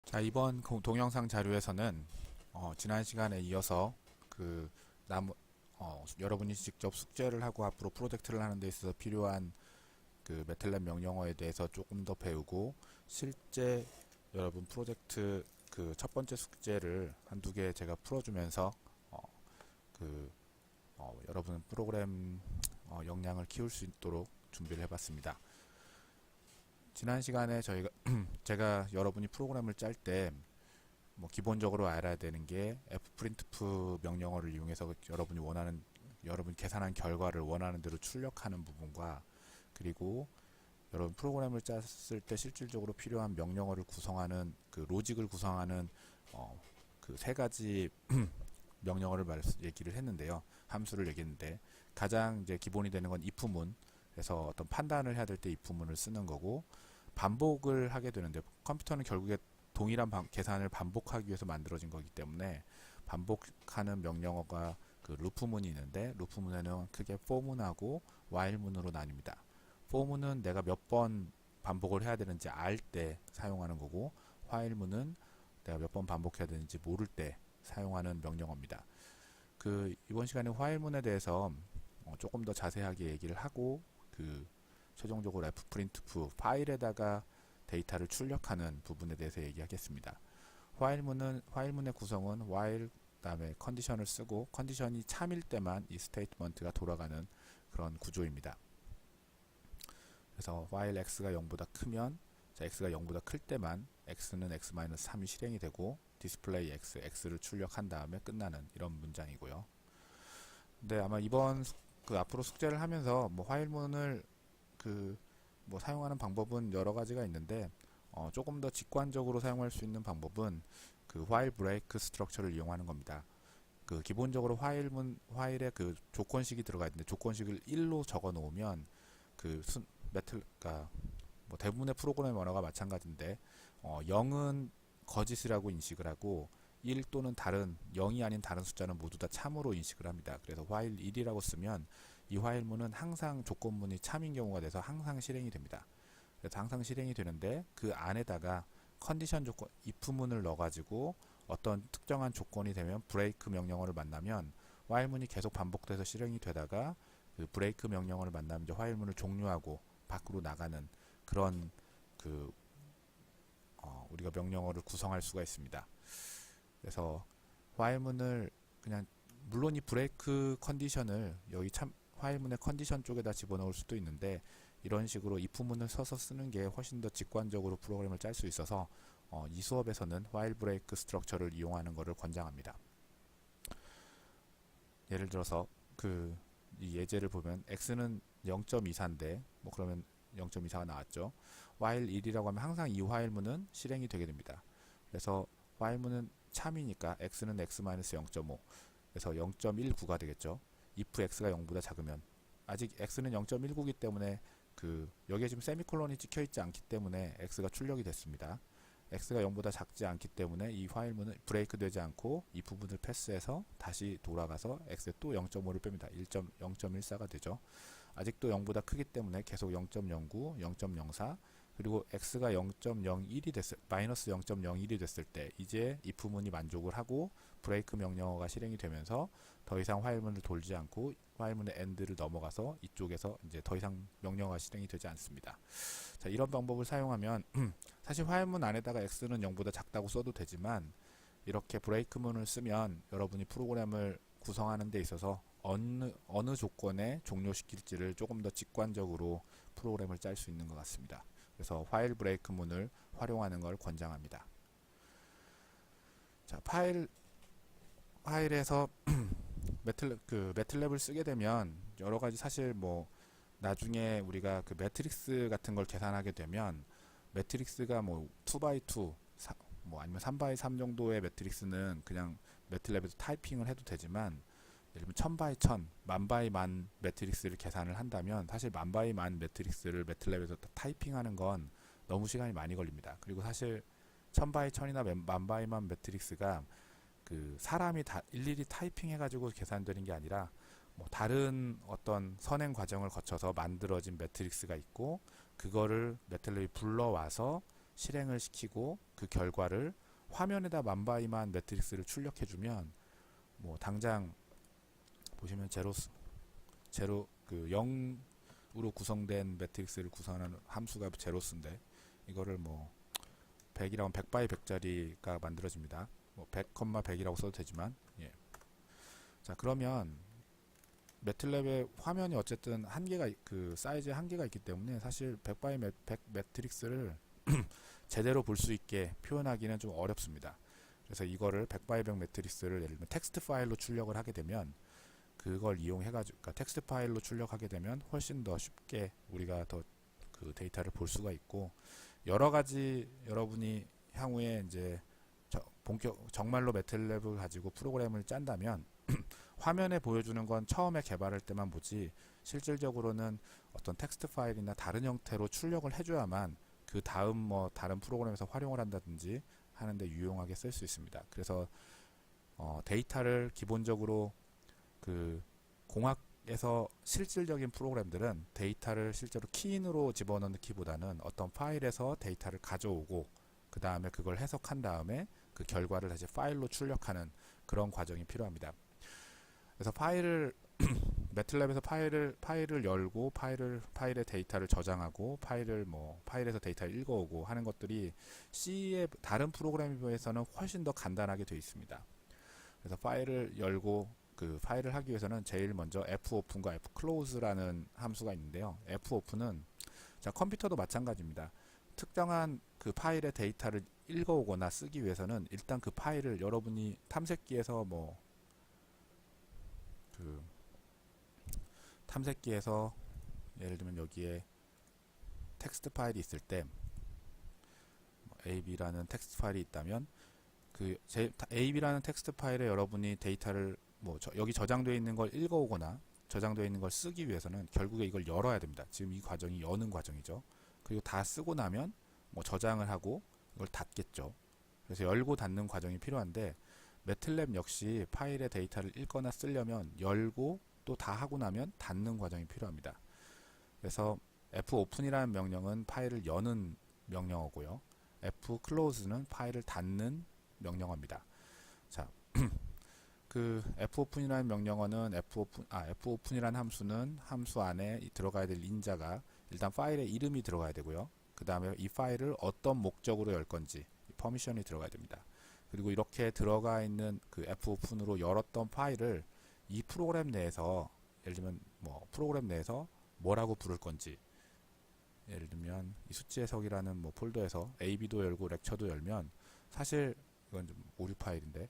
자, 이번 동영상 자료에서는 지난 시간에 이어서 그 여러분이 직접 숙제를 하고 앞으로 프로젝트를 하는 데 있어서 필요한 그 매틀랩 명령어에 대해서 조금 더 배우고, 실제 여러분 프로젝트 그 첫 번째 숙제를 한두 개 제가 풀어주면서 어, 그 여러분 프로그램 역량을 키울 수 있도록 준비를 해봤습니다. 지난 시간에 저희가 제가 여러분이 프로그램을 짤때 기본적으로 알아야 되는 게 fprintf 명령어를 이용해서 여러분이 계산한 결과를 원하는 대로 출력하는 부분과, 그리고 여러분 프로그램을 짰을 때 실질적으로 필요한 명령어를 구성하는 그 로직을 구성하는 그 세 가지 명령어를 얘기를 했는데요. 함수를 얘기했는데, 가장 이제 기본이 되는 건 if문. 그래서 어떤 판단을 해야 될 때 if문을 쓰는 거고, 반복을 하게 되는데, 컴퓨터는 결국에 동일한 계산을 반복하기 위해서 만들어진 거기 때문에 반복하는 명령어가 그 루프문이 있는데, 루프문에는 크게 for문하고 while문으로 나뉩니다. for문은 내가 몇 번 반복을 해야 되는지 알 때 사용하는 거고, while문은 내가 몇 번 반복해야 되는지 모를 때 사용하는 명령어입니다. 그 이번 시간에 while문에 대해서 조금 더 자세하게 얘기를 하고, 그 최종적으로 fprintf 파일에다가 데이터를 출력하는 부분에 대해서 얘기하겠습니다. while문의 구성은 while 그다음에 컨디션을 쓰고, 컨디션이 참일 때만 이 스테이트먼트가 돌아가는 그런 구조입니다. 그래서 while x가 0보다 크면, x가 0보다 클 때만 x는 x-3이 실행이 되고 display x를 출력한 다음에 끝나는 이런 문장이고요. 근데 아마 이번 앞으로 숙제를 하면서 while문을 사용하는 방법은 여러 가지가 있는데, 조금 더 직관적으로 사용할 수 있는 방법은 그 while break 스트럭처를 이용하는 겁니다. 그 기본적으로 while에 그 조건식이 들어가 있는데, 조건식을 1로 적어 놓으면 그 그러니까 대부분의 프로그램 언어가 마찬가지인데, 0은 거짓이라고 인식을 하고 1 또는 0이 아닌 다른 숫자는 모두 다 참으로 인식을 합니다. 그래서 while 1이라고 쓰면 이 while문은 항상 조건문이 참인 경우가 돼서 항상 실행이 됩니다. 그래서 항상 실행이 되는데, 그 안에다가 컨디션 조건 if문을 넣어가지고 어떤 특정한 조건이 되면 브레이크 명령어를 만나면 while문이 계속 반복돼서 실행이 되다가, 그 브레이크 명령어를 만나면 이제 while문을 종료하고 밖으로 나가는 그런 우리가 명령어를 구성할 수가 있습니다. 그래서 while문을 그냥, 물론 이 브레이크 컨디션을 여기 while문의 컨디션 쪽에다 집어넣을 수도 있는데, 이런 식으로 if문을 써서 쓰는 게 훨씬 더 직관적으로 프로그램을 짤 수 있어서 이 수업에서는 while break 스트럭처를 이용하는 것을 권장합니다. 예를 들어서 이 예제를 보면 x는 0.24인데 그러면 0.24가 나왔죠. while 1이라고 하면 항상 이 while문은 실행이 되게 됩니다. 그래서 while문은 참이니까 x는 x-0.5, 그래서 0.19가 되겠죠. if x가 0보다 작으면, 아직 x는 0.19이기 때문에 여기에 지금 세미콜론이 찍혀 있지 않기 때문에 x가 출력이 됐습니다. x가 0보다 작지 않기 때문에 이 while문은 브레이크 되지 않고 이 부분을 패스해서 다시 돌아가서 x에 또 0.5를 뺍니다. 0.14가 되죠. 아직도 0보다 크기 때문에 계속 0.09, 0.04, 그리고 x가 0.01이 마이너스 0.01이 됐을 때 이제 if문이 만족을 하고 브레이크 명령어가 실행이 되면서 더 이상 while문을 돌지 않고 while문의 end를 넘어가서 이쪽에서 이제 더 이상 명령어가 실행이 되지 않습니다. 자, 이런 방법을 사용하면 사실 while문 안에다가 x는 0보다 작다고 써도 되지만, 이렇게 브레이크문을 쓰면 여러분이 프로그램을 구성하는 데 있어서 어느 조건에 종료시킬지를 조금 더 직관적으로 프로그램을 짤 수 있는 것 같습니다. 그래서 while break문을 활용하는 걸 권장합니다. 자, 파일에서 매틀랩을 쓰게 되면 여러 가지, 사실 나중에 우리가 그 매트릭스 같은 걸 계산하게 되면, 매트릭스가 2x2 아니면 3x3 정도의 매트릭스는 그냥 매틀랩에서 타이핑을 해도 되지만, 예를 들면 1000x1000, 1000x1000 매트릭스를 계산을 한다면 사실 1000x1000 매트릭스를 매틀랩에서 타이핑하는 건 너무 시간이 많이 걸립니다. 그리고 사실 1000x1000이나 1000x1000 매트릭스가 사람이 일일이 타이핑 해가지고 계산되는 게 아니라 다른 어떤 선행 과정을 거쳐서 만들어진 매트릭스가 있고, 그거를 매틀랩이 불러와서 실행을 시키고 그 결과를 화면에다 만바이만 매트릭스를 출력해주면 뭐 당장 보시면 제로 그 0으로 구성된 매트릭스를 구성하는 함수가 제로스인데 이거를 뭐 100이라고 100바이 100짜리가 만들어집니다. 뭐 100, 100이라고 써도 되지만 예. 자 그러면 매틀랩의 화면이 어쨌든 한계가 그 사이즈에 한계가 있기 때문에 사실 100바이 100 매트릭스를 제대로 볼 수 있게 표현하기는 좀 어렵습니다. 그래서 이거를 100바이 100 매트릭스를 예를 들면 텍스트 파일로 출력을 하게 되면 그걸 이용해 가지고 그러니까 텍스트 파일로 출력하게 되면 훨씬 더 쉽게 우리가 더 그 데이터를 볼 수가 있고 여러 가지 여러분이 향후에 이제 정말로 매틀랩을 가지고 프로그램을 짠다면 화면에 보여주는 건 처음에 개발할 때만 보지 실질적으로는 어떤 텍스트 파일이나 다른 형태로 출력을 해줘야만 그 다음 뭐 다른 프로그램에서 활용을 한다든지 하는데 유용하게 쓸 수 있습니다. 그래서 데이터를 기본적으로 그 공학에서 실질적인 프로그램들은 데이터를 실제로 키인으로 집어넣기보다는 어떤 파일에서 데이터를 가져오고 그 다음에 그걸 해석한 다음에 그 결과를 다시 파일로 출력하는 그런 과정이 필요합니다. 그래서 매틀랩에서 파일을 열고 파일의 데이터를 저장하고 파일에서 데이터를 읽어오고 하는 것들이 C의 다른 프로그램에 비해서는 훨씬 더 간단하게 되어 있습니다. 그래서 파일을 열고 그 파일을 하기 위해서는 제일 먼저 fopen과 fclose라는 함수가 있는데요. fopen은 자 컴퓨터도 마찬가지입니다. 특정한 그 파일의 데이터를 읽어오거나 쓰기 위해서는 일단 그 파일을 여러분이 탐색기에서 탐색기에서 예를 들면 여기에 텍스트 파일이 있을 때 ab라는 텍스트 파일이 있다면 그 ab라는 텍스트 파일에 여러분이 데이터를 여기 저장되어 있는 걸 읽어오거나 저장되어 있는 걸 쓰기 위해서는 결국에 이걸 열어야 됩니다. 지금 이 과정이 여는 과정이죠. 그리고 다 쓰고 나면 저장을 하고 이걸 닫겠죠. 그래서 열고 닫는 과정이 필요한데 매틀랩 역시 파일의 데이터를 읽거나 쓰려면 열고 또 다 하고 나면 닫는 과정이 필요합니다. 그래서 fopen이라는 명령은 파일을 여는 명령어고요. fclose는 파일을 닫는 명령어입니다. 자, 그 fopen이라는 명령어는 fopen이라는 함수는 함수 안에 들어가야 될 인자가 일단 파일의 이름이 들어가야 되고요. 그 다음에 이 파일을 어떤 목적으로 열 건지 퍼미션이 들어가야 됩니다. 그리고 이렇게 들어가 있는 그 fopen으로 열었던 파일을 이 프로그램 내에서 예를 들면 프로그램 내에서 뭐라고 부를 건지 예를 들면 이 수치 해석이라는 폴더에서 AB도 열고 렉처도 열면 사실 이건 좀 오류 파일인데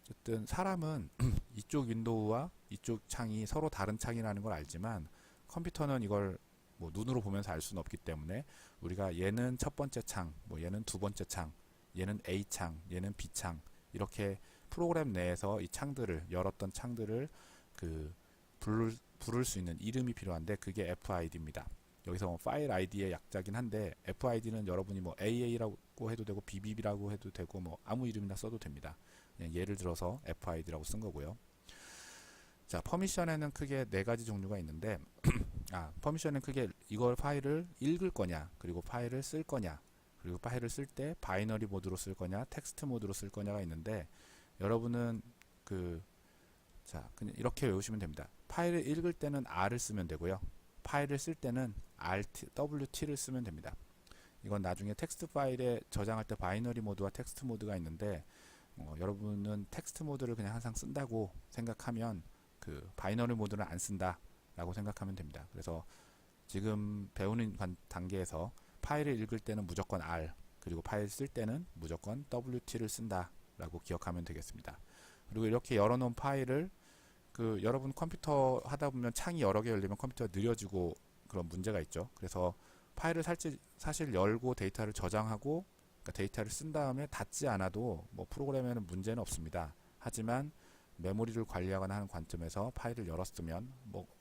어쨌든 사람은 이쪽 윈도우와 이쪽 창이 서로 다른 창이라는 걸 알지만 컴퓨터는 이걸 눈으로 보면서 알 수는 없기 때문에 우리가 얘는 첫 번째 창, 얘는 두 번째 창, 얘는 A창, 얘는 B창 이렇게 프로그램 내에서 이 창들을 열었던 창들을 부를 수 있는 이름이 필요한데 그게 FID입니다. 여기서 파일 ID의 약자긴 한데 FID는 여러분이 AA라고 해도 되고 BBB라고 해도 되고 아무 이름이나 써도 됩니다. 그냥 예를 들어서 FID라고 쓴 거고요. 자, 퍼미션에는 크게 네 가지 종류가 있는데 퍼미션은 크게 이걸 파일을 읽을 거냐, 그리고 파일을 쓸 거냐, 그리고 파일을 쓸 때 바이너리 모드로 쓸 거냐, 텍스트 모드로 쓸 거냐가 있는데 여러분은 그냥 이렇게 외우시면 됩니다. 파일을 읽을 때는 R을 쓰면 되고요. 파일을 쓸 때는 WT를 쓰면 됩니다. 이건 나중에 텍스트 파일에 저장할 때 바이너리 모드와 텍스트 모드가 있는데 여러분은 텍스트 모드를 그냥 항상 쓴다고 생각하면 그 바이너리 모드는 안 쓴다 라고 생각하면 됩니다. 그래서 지금 배우는 단계에서 파일을 읽을 때는 무조건 R, 그리고 파일 쓸 때는 무조건 WT를 쓴다 라고 기억하면 되겠습니다. 그리고 이렇게 열어놓은 파일을 여러분 컴퓨터 하다 보면 창이 여러 개 열리면 컴퓨터가 느려지고 그런 문제가 있죠. 그래서 파일을 사실 열고 데이터를 저장하고 그러니까 데이터를 쓴 다음에 닫지 않아도 프로그램에는 문제는 없습니다. 하지만 메모리를 관리하거나 하는 관점에서 파일을 열었으면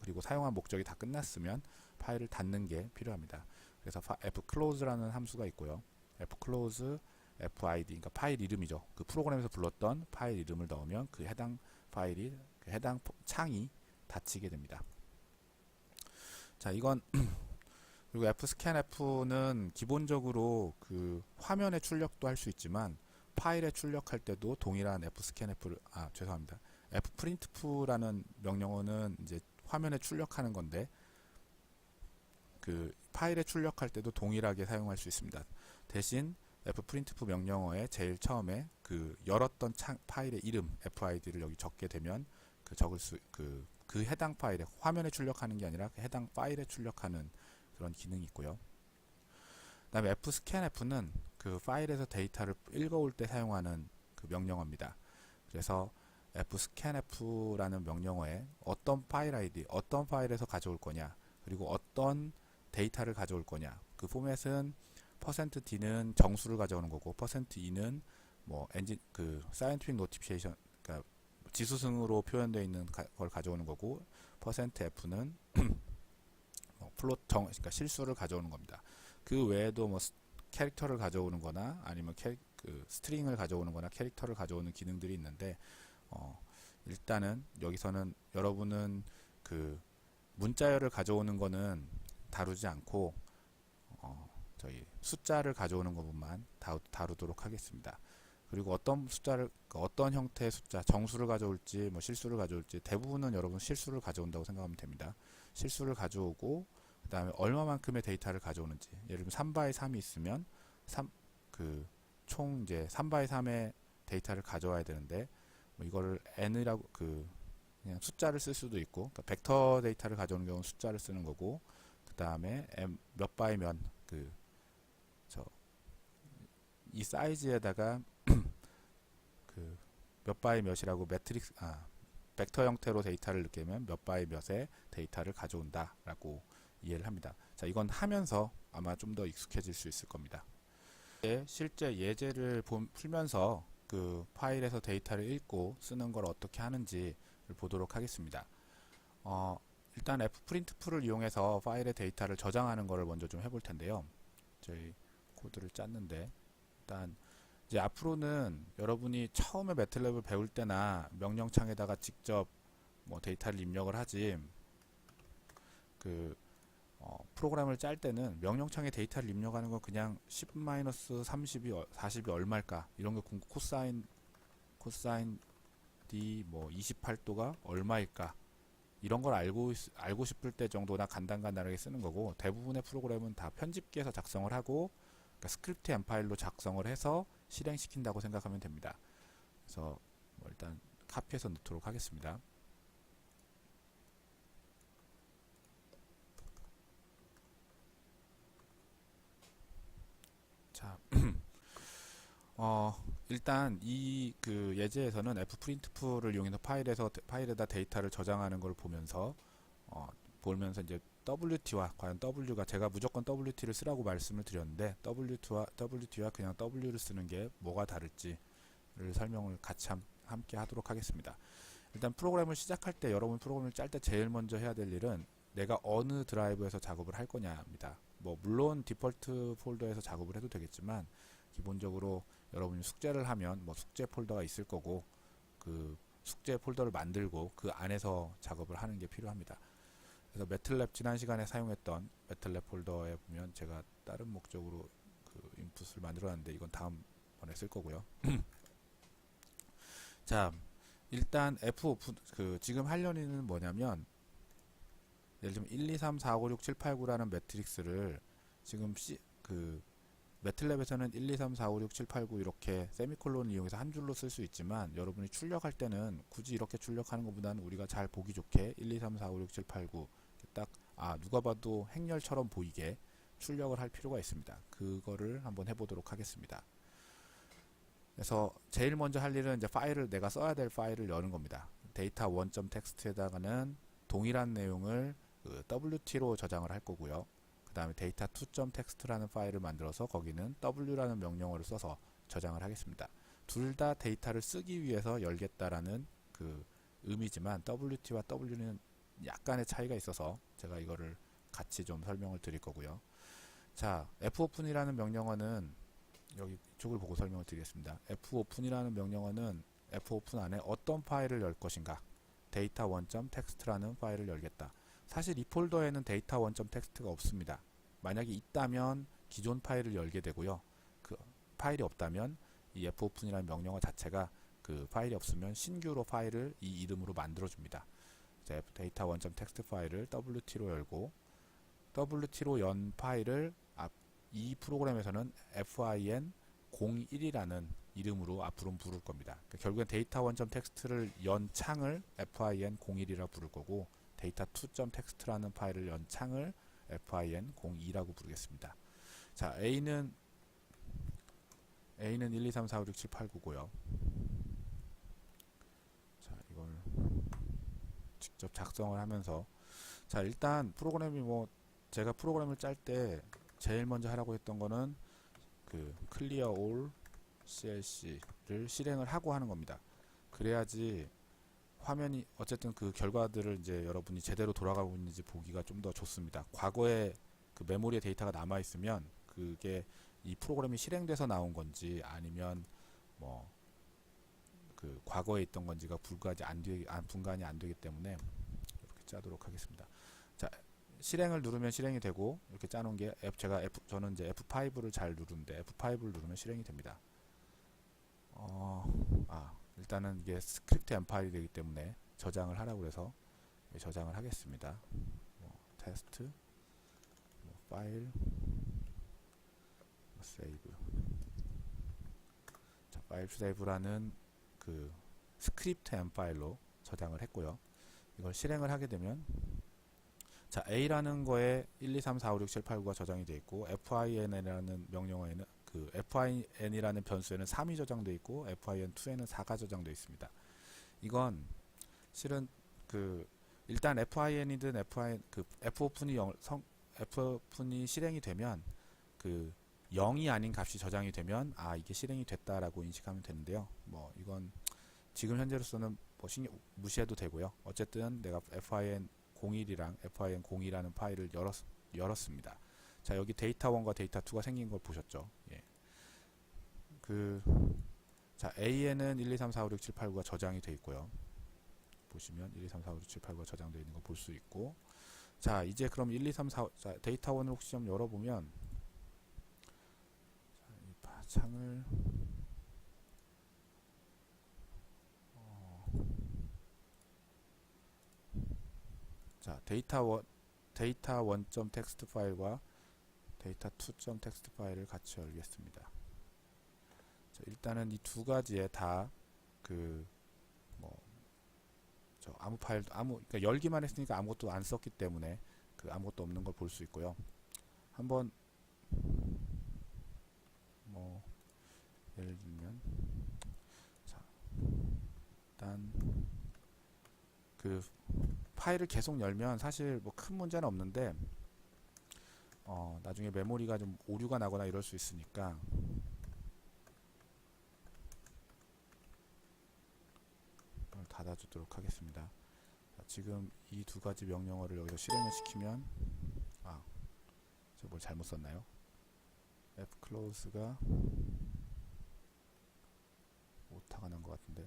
그리고 사용한 목적이 다 끝났으면 파일을 닫는 게 필요합니다. 그래서 fclose라는 함수가 있고요. fclose, fid, 그러니까 파일 이름이죠. 그 프로그램에서 불렀던 파일 이름을 넣으면 그 해당 파일이 해당 창이 닫히게 됩니다. 자, 이건 그리고 fscanf는 기본적으로 그 화면에 출력도 할 수 있지만 파일에 출력할 때도 동일한 fscanf를 죄송합니다. fprintf라는 명령어는 이제 화면에 출력하는 건데 그 파일에 출력할 때도 동일하게 사용할 수 있습니다. 대신 fprintf 명령어에 제일 처음에 그 열었던 파일의 이름 FID를 여기 적게 되면 그 적을 그 해당 파일에 화면에 출력하는 게 아니라 그 해당 파일에 출력하는 그런 기능이 있고요. 그다음에 fscanf는 그 파일에서 데이터를 읽어올 때 사용하는 그 명령어입니다. 그래서 fscanf라는 명령어에 어떤 파일 아이디, 어떤 파일에서 가져올 거냐, 그리고 어떤 데이터를 가져올 거냐. 그 포맷은 %d는 정수를 가져오는 거고, %e는 뭐 엔진 그 scientific notification, 그러니까 지수승으로 표현되어 있는 걸 가져오는 거고, %f는 뭐 플롯 그러니까 실수를 가져오는 겁니다. 그 외에도 뭐 캐릭터를 가져오는 거나 아니면 그 스트링을 가져오는 거나 캐릭터를 가져오는 기능들이 있는데 일단은 여기서는 여러분은 그 문자열을 가져오는 거는 다루지 않고 저희 숫자를 가져오는 것만 다루도록 하겠습니다. 그리고 어떤 숫자를 어떤 형태의 숫자, 정수를 가져올지 뭐 실수를 가져올지 대부분은 여러분 실수를 가져온다고 생각하면 됩니다. 실수를 가져오고 그 다음에 얼마만큼의 데이터를 가져오는지, 예를 들면 3바이 3이 있으면 총 이제 3바이 3의 데이터를 가져와야 되는데 뭐 이거를 n이라고 그냥 숫자를 쓸 수도 있고, 그러니까 벡터 데이터를 가져오는 경우는 숫자를 쓰는 거고, 그 다음에 몇 바이 몇 이 사이즈에다가 그 몇 바이 몇이라고 벡터 형태로 데이터를 넣게면 몇 바이 몇의 데이터를 가져온다 라고 이해를 합니다. 자, 이건 하면서 아마 좀 더 익숙해질 수 있을 겁니다. 실제 예제를 풀면서 그 파일에서 데이터를 읽고 쓰는 걸 어떻게 하는지를 보도록 하겠습니다. 일단 fprintf를 이용해서 파일의 데이터를 저장하는 것을 먼저 좀 해볼 텐데요. 저희 코드를 짰는데 일단 이제 앞으로는 여러분이 처음에 매틀랩을 배울 때나 명령창에다가 직접 뭐 데이터를 입력을 하지 프로그램을 짤 때는 명령창에 데이터를 입력하는 건 그냥 10-30이 40이 얼마일까 이런 거 코사인 D 뭐 28도가 얼마일까 이런 걸 알고 싶을 때 정도나 간단하게 쓰는 거고, 대부분의 프로그램은 다 편집기에서 작성을 하고 그러니까 스크립트 엠 파일로 작성을 해서 실행시킨다고 생각하면 됩니다. 그래서 뭐 일단 카피해서 넣도록 하겠습니다. 자, 일단 이 그 예제에서는 fprintf를 이용해서 파일에다 데이터를 저장하는 걸 보면서 이제 WT와 과연 W가 제가 무조건 WT를 쓰라고 말씀을 드렸는데 WT와 그냥 W를 쓰는 게 뭐가 다를지를 설명을 같이 함께 하도록 하겠습니다. 일단 프로그램을 시작할 때 여러분 프로그램을 짤 때 제일 먼저 해야 될 일은 내가 어느 드라이브에서 작업을 할 거냐입니다. 뭐 물론 디폴트 폴더에서 작업을 해도 되겠지만 기본적으로 여러분이 숙제를 하면 뭐 숙제 폴더가 있을 거고 그 숙제 폴더를 만들고 그 안에서 작업을 하는 게 필요합니다. 그래서 매틀랩 지난 시간에 사용했던 매틀랩 폴더에 보면 제가 다른 목적으로 그 인풋을 만들어놨는데 이건 다음번에 쓸 거고요. 자, 일단 F5 지금 하려는 일은 뭐냐면 예를 들면 1, 2, 3, 4, 5, 6, 7, 8, 9라는 매트릭스를 지금 매틀랩에서는 1, 2, 3, 4, 5, 6, 7, 8, 9 이렇게 세미콜론을 이용해서 한 줄로 쓸 수 있지만 여러분이 출력할 때는 굳이 이렇게 출력하는 것보다는 우리가 잘 보기 좋게 1, 2, 3, 4, 5, 6, 7, 8, 9 딱 누가 봐도 행렬처럼 보이게 출력을 할 필요가 있습니다. 그거를 한번 해보도록 하겠습니다. 그래서 제일 먼저 할 일은 이제 내가 써야 될 파일을 여는 겁니다. 데이터 1.txt에다가는 동일한 내용을 WT로 저장을 할 거고요. 그 다음에 데이터 2.txt라는 파일을 만들어서 거기는 W라는 명령어를 써서 저장을 하겠습니다. 둘 다 데이터를 쓰기 위해서 열겠다라는 그 의미지만 WT와 W는 약간의 차이가 있어서 제가 이거를 같이 좀 설명을 드릴 거고요. 자, fopen이라는 명령어는 여기 이쪽을 보고 설명을 드리겠습니다. fopen이라는 명령어는 fopen 안에 어떤 파일을 열 것인가, 데이터 1.txt라는 파일을 열겠다. 사실 이 폴더에는 데이터 1.txt가 없습니다. 만약에 있다면 기존 파일을 열게 되고요. 그 파일이 없다면 이 fopen이라는 명령어 자체가 그 파일이 없으면 신규로 파일을 이 이름으로 만들어 줍니다. 데이터 원점 텍스트 파일을 wt로 열고 wt로 연 파일을 이 프로그램에서는 fin01이라는 이름으로 앞으로 부를 겁니다. 그러니까 결국엔 데이터 원점 텍스트를 연 창을 fin01이라 부를 거고 데이터 2.txt라는 파일을 연 창을 fin02라고 부르겠습니다. 자, A는 1, 2, 3, 4, 5, 6, 7, 8, 9고요. 자, 이걸 직접 작성을 하면서 자, 일단 프로그램이 제가 프로그램을 짤 때 제일 먼저 하라고 했던 거는 그 clear all clc를 실행을 하고 하는 겁니다. 그래야지 화면이 어쨌든 그 결과들을 이제 여러분이 제대로 돌아가고 있는지 보기가 좀 더 좋습니다. 과거에 그 메모리에 데이터가 남아 있으면 그게 이 프로그램이 실행돼서 나온 건지 아니면 그 과거에 있던 건지가 분간이 안 되기 때문에 이렇게 짜도록 하겠습니다. 자, 실행을 누르면 실행이 되고 이렇게 짜놓은 게 저는 이제 F5를 잘 누르는데 F5를 누르면 실행이 됩니다. 일단은 이게 스크립트 M 파일이 되기 때문에 저장을 하라고 해서 저장을 하겠습니다. 테스트 파일 세이브. 자, 파일 세이브라는 그 스크립트 M 파일로 저장을 했고요. 이걸 실행을 하게 되면 자, A라는 거에 1, 2, 3, 4, 5, 6, 7, 8, 9가 저장이 되어 있고 fin이라는 명령어에는 그 fin이라는 변수에는 3이 저장되어 있고 fin2에는 4가 저장되어 있습니다. 이건 실은 그 일단 fin이든 fopen이 실행이 되면 그 0이 아닌 값이 저장이 되면 이게 실행이 됐다라고 인식하면 되는데요. 이건 지금 현재로서는 무시해도 되고요. 어쨌든 내가 fin01이랑 fin02라는 파일을 열었습니다. 자, 여기 데이터 1과 데이터 2가 생긴 걸 보셨죠? 예. 자, A에는 1, 2, 3, 4, 5, 6, 7, 8, 9가 저장이 되어 있고요. 보시면 1, 2, 3, 4, 5, 6, 7, 8, 9가 저장되어 있는 걸 볼 수 있고, 자, 이제 그럼 1, 2, 3, 4, 자, 데이터 1을 혹시 좀 열어보면, 자, 이 창을 자, 데이터 1.txt 파일과 데이터 2.txt 파일을 같이 열겠습니다. 자, 일단은 이 두 가지에 다 아무 파일도 그러니까 열기만 했으니까 아무것도 안 썼기 때문에 그 아무것도 없는 걸 볼 수 있고요. 한번 예를 들면 자, 일단 그 파일을 계속 열면 사실 큰 문제는 없는데 나중에 메모리가 좀 오류가 나거나 이럴 수 있으니까 이걸 닫아주도록 하겠습니다. 자, 지금 이 두 가지 명령어를 여기서 실행을 시키면 제가 뭘 잘못 썼나요? fclose가 오타가 난 것 같은데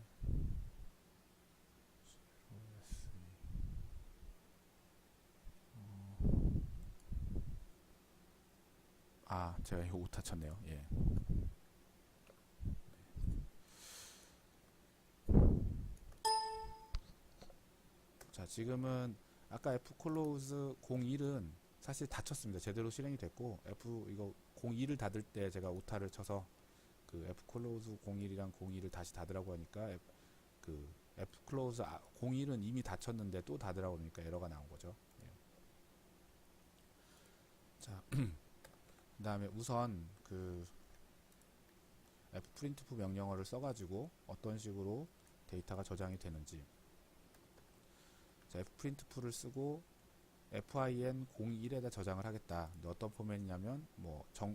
제가 이거 오타 쳤네요. 예. 자, 지금은 아까 fclose 01은 사실 닫혔습니다. 제대로 실행이 됐고 이거 02를 닫을 때 제가 오타를 쳐서 그 fclose 01이랑 02를 다시 닫으라고 하니까 fclose 01은 이미 닫혔는데 또 닫으라고 하니까 에러가 나온 거죠. 예. 자, 그 다음에 우선 fprintf 명령어를 써가지고 어떤 식으로 데이터가 저장이 되는지. 자, fprintf를 쓰고 fin01에다 저장을 하겠다. 어떤 포맷이냐면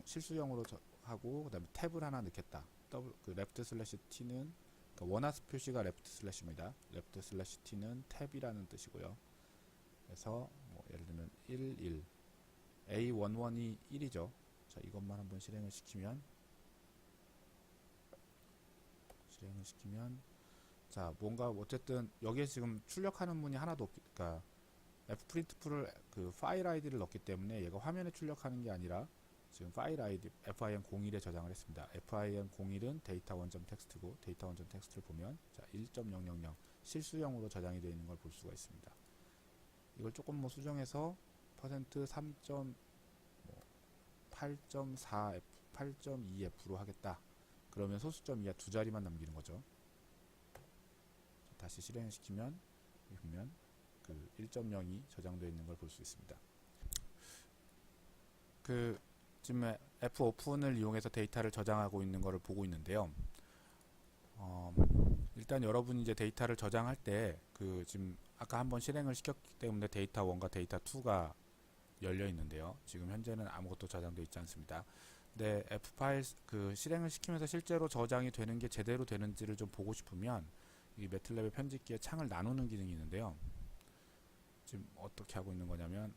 실수형으로 하고 그다음에 탭을 하나 넣겠다. left slash t는 그러니까 원하스 표시가 left slash입니다. left slash t는 탭이라는 뜻이고요. 그래서 예를 들면 11 A11이 1이죠. 자, 이것만 한번 실행을 시키면 자, 뭔가 어쨌든 여기에 지금 출력하는 문이 하나도 그러니까 fprintf를 그 파일 아이디를 넣었기 때문에 얘가 화면에 출력하는 게 아니라 지금 파일 아이디 fin01에 저장을 했습니다. fin01은 데이터 원점 텍스트고 데이터 원점 텍스트를 보면 자 1.000 실수형으로 저장이 되어 있는 걸 볼 수가 있습니다. 이걸 조금 뭐 수정해서 %3.8.4 8.2f로 하겠다. 그러면 소수점 이하 두 자리만 남기는 거죠. 다시 실행시키면 보면 그 1.0이 저장되어 있는 걸 볼 수 있습니다. 그 지금 fopen을 이용해서 데이터를 저장하고 있는 것을 보고 있는데요. 일단 여러분이 이제 데이터를 저장할 때 그 지금 아까 한번 실행을 시켰기 때문에 데이터 1과 데이터 2가 열려 있는데요. 지금 현재는 아무것도 저장되어 있지 않습니다. 근데 f파일 그 실행을 시키면서 실제로 저장이 되는 게 제대로 되는지를 좀 보고 싶으면 이 매틀랩의 편집기에 창을 나누는 기능이 있는데요. 지금 어떻게 하고 있는 거냐면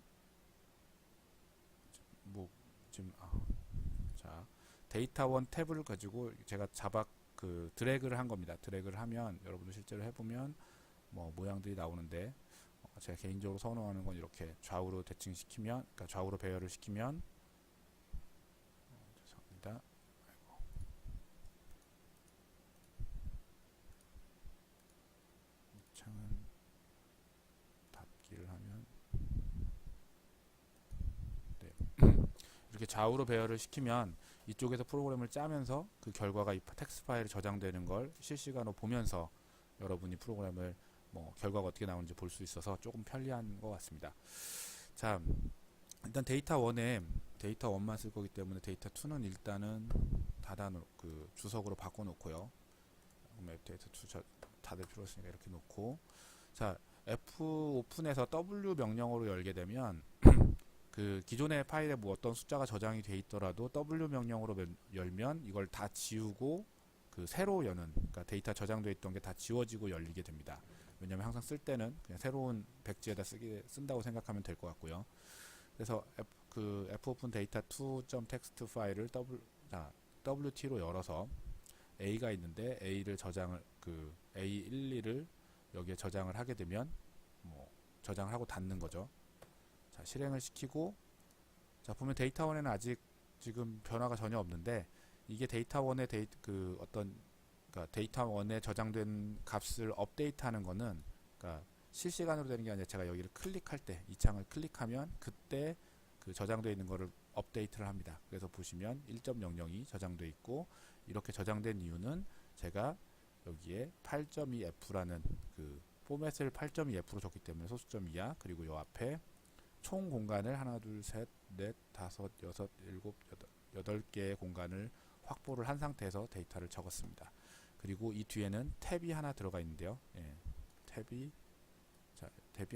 자 데이터 1 탭을 가지고 제가 그 드래그를 한 겁니다. 드래그를 하면 여러분들 실제로 해보면 뭐 모양들이 나오는데 제가 개인적으로 선호하는 건 이렇게 좌우로 대칭시키면, 그러니까 좌우로 배열을 시키면 죄송합니다. 이 창은 닫기를 하면 네. 이렇게 좌우로 배열을 시키면 이쪽에서 프로그램을 짜면서 그 결과가 이 텍스트 파일에 저장되는 걸 실시간으로 보면서 여러분이 프로그램을 뭐 결과가 어떻게 나오는지 볼 수 있어서 조금 편리한 것 같습니다. 자, 일단 데이터 1에 데이터 1만 쓸 거기 때문에 데이터 2는 일단은 그 주석으로 바꿔 놓고요. 앱 데이터 2 닫을 필요 없으니까 이렇게 놓고, 자 fopen에서 w 명령어로 열게 되면 그 기존의 파일에 뭐 어떤 숫자가 저장이 돼 있더라도 w 명령으로 열면 이걸 다 지우고 그 새로 여는, 그러니까 데이터 저장되어 있던 게 다 지워지고 열리게 됩니다. 왜냐면 항상 쓸 때는 그냥 새로운 백지에다 쓴다고 생각하면 될 것 같고요. 그래서 fopen data 2.txt 파일을 wt로 열어서 a가 있는데 a를 저장을 그 a12를 여기에 저장을 하게 되면 뭐 저장을 하고 닫는 거죠. 자, 실행을 시키고, 자 보면 데이터 1에는 아직 지금 변화가 전혀 없는데 이게 데이터 1의 그러니까 데이터 1에 저장된 값을 업데이트하는 거는, 그러니까 실시간으로 되는 게 아니라 제가 여기를 클릭할 때, 이 창을 클릭하면 그때 그 저장되어 있는 거를 업데이트를 합니다. 그래서 보시면 1.00이 저장되어 있고, 이렇게 저장된 이유는 제가 여기에 8.2f라는 그 포맷을 8.2f로 줬기 때문에 소수점 이하, 그리고 요 앞에 총 공간을 하나 둘 셋 넷 다섯 여섯 일곱 여덟 개의 공간을 확보를 한 상태에서 데이터를 적었습니다. 그리고 이 뒤에는 탭이 하나 들어가 있는데요. 탭이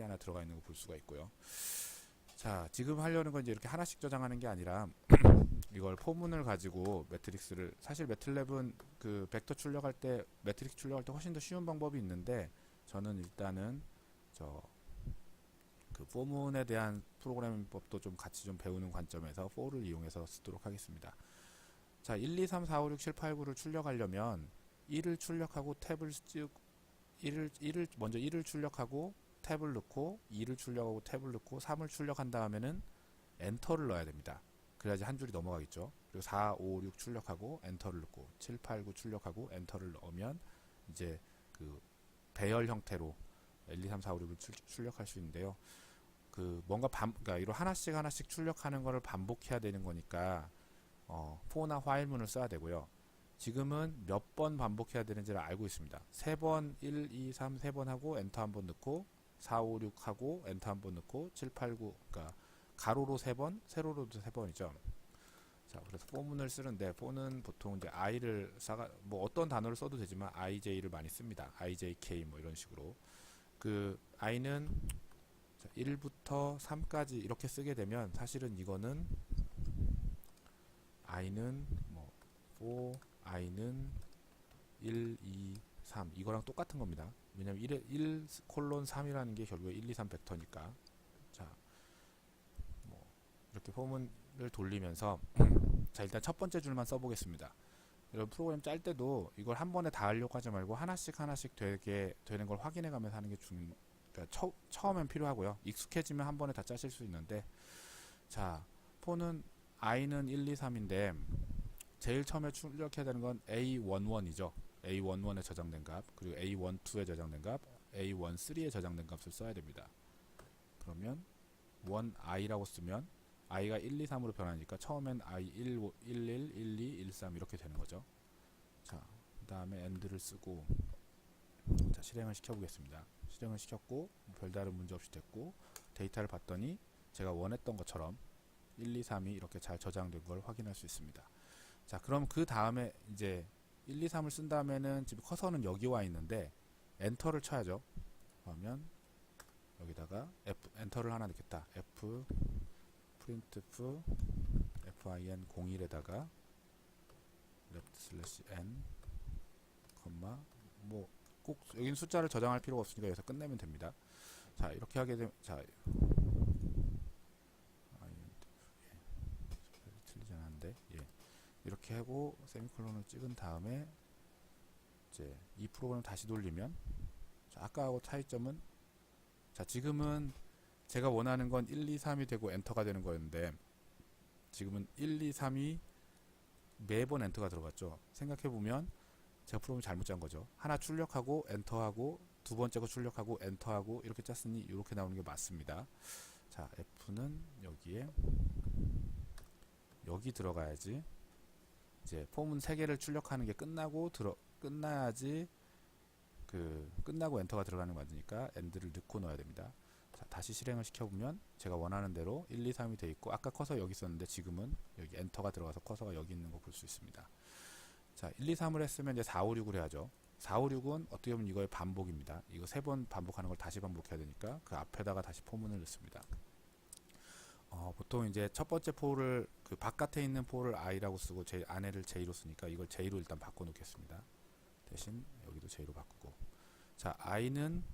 하나 들어가 있는 거 볼 수가 있고요. 자, 지금 하려는 건 이제 이렇게 하나씩 저장하는 게 아니라 이걸 포문을 가지고 매트릭스를, 사실 매틀랩은 그 벡터 출력할 때, 매트릭스 출력할 때 훨씬 더 쉬운 방법이 있는데 저는 일단은 그 포문에 대한 프로그래밍법도 좀 같이 좀 배우는 관점에서 for를 이용해서 쓰도록 하겠습니다. 자, 1, 2, 3, 4, 5, 6, 7, 8, 9를 출력하려면 1을 출력하고 탭을 먼저 1을 출력하고 탭을 넣고, 2를 출력하고 탭을 넣고, 3을 출력한 다음에는 엔터를 넣어야 됩니다. 그래야지 한 줄이 넘어가겠죠. 그리고 4, 5, 6 출력하고 엔터를 넣고, 7, 8, 9 출력하고 엔터를 넣으면 이제 그 배열 형태로 1, 2, 3, 4, 5, 6을 출력할 수 있는데요. 그 뭔가 그러니까 이로 하나씩 출력하는 거를 반복해야 되는 거니까 for나 while문을 써야 되고요. 지금은 몇 번 반복해야 되는지를 알고 있습니다. 3번 1, 2, 3 3번 하고 엔터 한번 넣고, 4, 5, 6 하고 엔터 한번 넣고, 7, 8, 9, 그러니까 가로로 3번, 세로로도 3번이죠. 자, 그래서 for문을 쓰는데, for는 보통 이제 i를 뭐 어떤 단어를 써도 되지만 ij를 많이 씁니다. ijk 뭐 이런 식으로. 그 i는 1부터 3까지 이렇게 쓰게 되면 사실은 이거는 i는 뭐 for i는 1, 2, 3 이거랑 똑같은 겁니다. 왜냐면 1 콜론 3이라는 게 결국에 1, 2, 3 벡터니까. 자, 뭐 이렇게 포문을 돌리면서 자, 일단 첫 번째 줄만 써보겠습니다. 여러분 프로그램 짤 때도 이걸 한 번에 다 하려고 하지 말고 하나씩 되게 되는 걸 확인해 가면서 하는 게 그러니까 처음엔 필요하고요. 익숙해지면 한 번에 다 짜실 수 있는데, 자, 폰은 i는 1, 2, 3인데 제일 처음에 출력해야 되는 건 A11이죠. A11에 저장된 값, 그리고 A12에 저장된 값, A13에 저장된 값을 써야 됩니다. 그러면 1i라고 쓰면 i가 1, 2, 3으로 변하니까 처음엔 i1, 11, 12, 13 이렇게 되는 거죠. 자, 그 다음에 end를 쓰고, 자, 실행을 시켜보겠습니다. 실행을 시켰고 별다른 문제 없이 됐고, 데이터를 봤더니 제가 원했던 것처럼 1, 2, 3이 이렇게 잘 저장된 걸 확인할 수 있습니다. 자, 그럼 그 다음에 이제 1, 2, 3을 쓴 다음에는 지금 커서는 여기 와 있는데 엔터를 쳐야죠. 그러면 여기다가 F, 엔터를 하나 넣겠다. F printf fin 01에다가 left /n 콤마 뭐 꼭 여긴 숫자를 저장할 필요가 없으니까 여기서 끝내면 됩니다. 자, 이렇게 하게 되면, 자, 틀리지 않았는데, 예, 이렇게 하고 세미콜론을 찍은 다음에 이제 이 프로그램을 다시 돌리면, 자, 아까하고 차이점은, 자, 지금은 제가 원하는 건 1, 2, 3이 되고 엔터가 되는 거였는데 지금은 1, 2, 3이 매번 엔터가 들어갔죠. 생각해보면 제가 프로그램을 잘못 짠 거죠. 하나 출력하고 엔터하고 두 번째 거 출력하고 엔터하고 이렇게 짰으니 이렇게 나오는 게 맞습니다. 자, F는 여기에 여기 들어가야지. 이제 폼은 3개를 출력하는 게 끝나야지 끝나고 엔터가 들어가는 거 맞으니까 end를 넣고 넣어야 됩니다. 자, 다시 실행을 시켜보면 제가 원하는 대로 1, 2, 3이 돼 있고, 아까 커서 여기 있었는데 지금은 여기 엔터가 들어가서 커서가 여기 있는 거 볼 수 있습니다. 자, 1, 2, 3을 했으면 이제 4, 5, 6을 해야죠. 4, 5, 6은 어떻게 보면 이거의 반복입니다. 이거 3번 반복하는 걸 다시 반복해야 되니까 그 앞에다가 다시 포문을 넣습니다. 보통 이제 첫 번째 포를 그 바깥에 있는 포를 i라고 쓰고 제 안에를 j로 쓰니까 이걸 j로 일단 바꿔 놓겠습니다. 대신 여기도 j로 바꾸고, 자, i는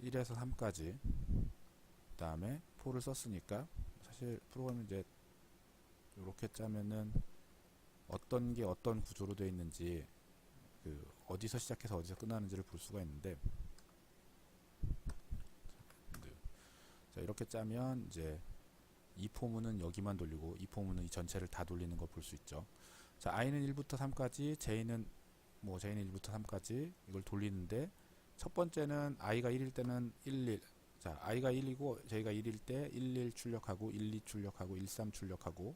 1에서 3까지, 그 다음에 포를 썼으니까 사실 프로그램을 이제 이렇게 짜면은 어떤 게 어떤 구조로 되어 있는지, 어디서 시작해서 어디서 끝나는지를 볼 수가 있는데, 자, 이렇게 짜면 이제 이 포문은 여기만 돌리고 이 포문은 이 전체를 다 돌리는 걸 볼 수 있죠. 자, i는 1부터 3까지, j는 1부터 3까지 이걸 돌리는데, 첫 번째는 i가 1일 때는 11, 자, i가 1이고 j가 1일 때 11 출력하고 12 출력하고 13 출력하고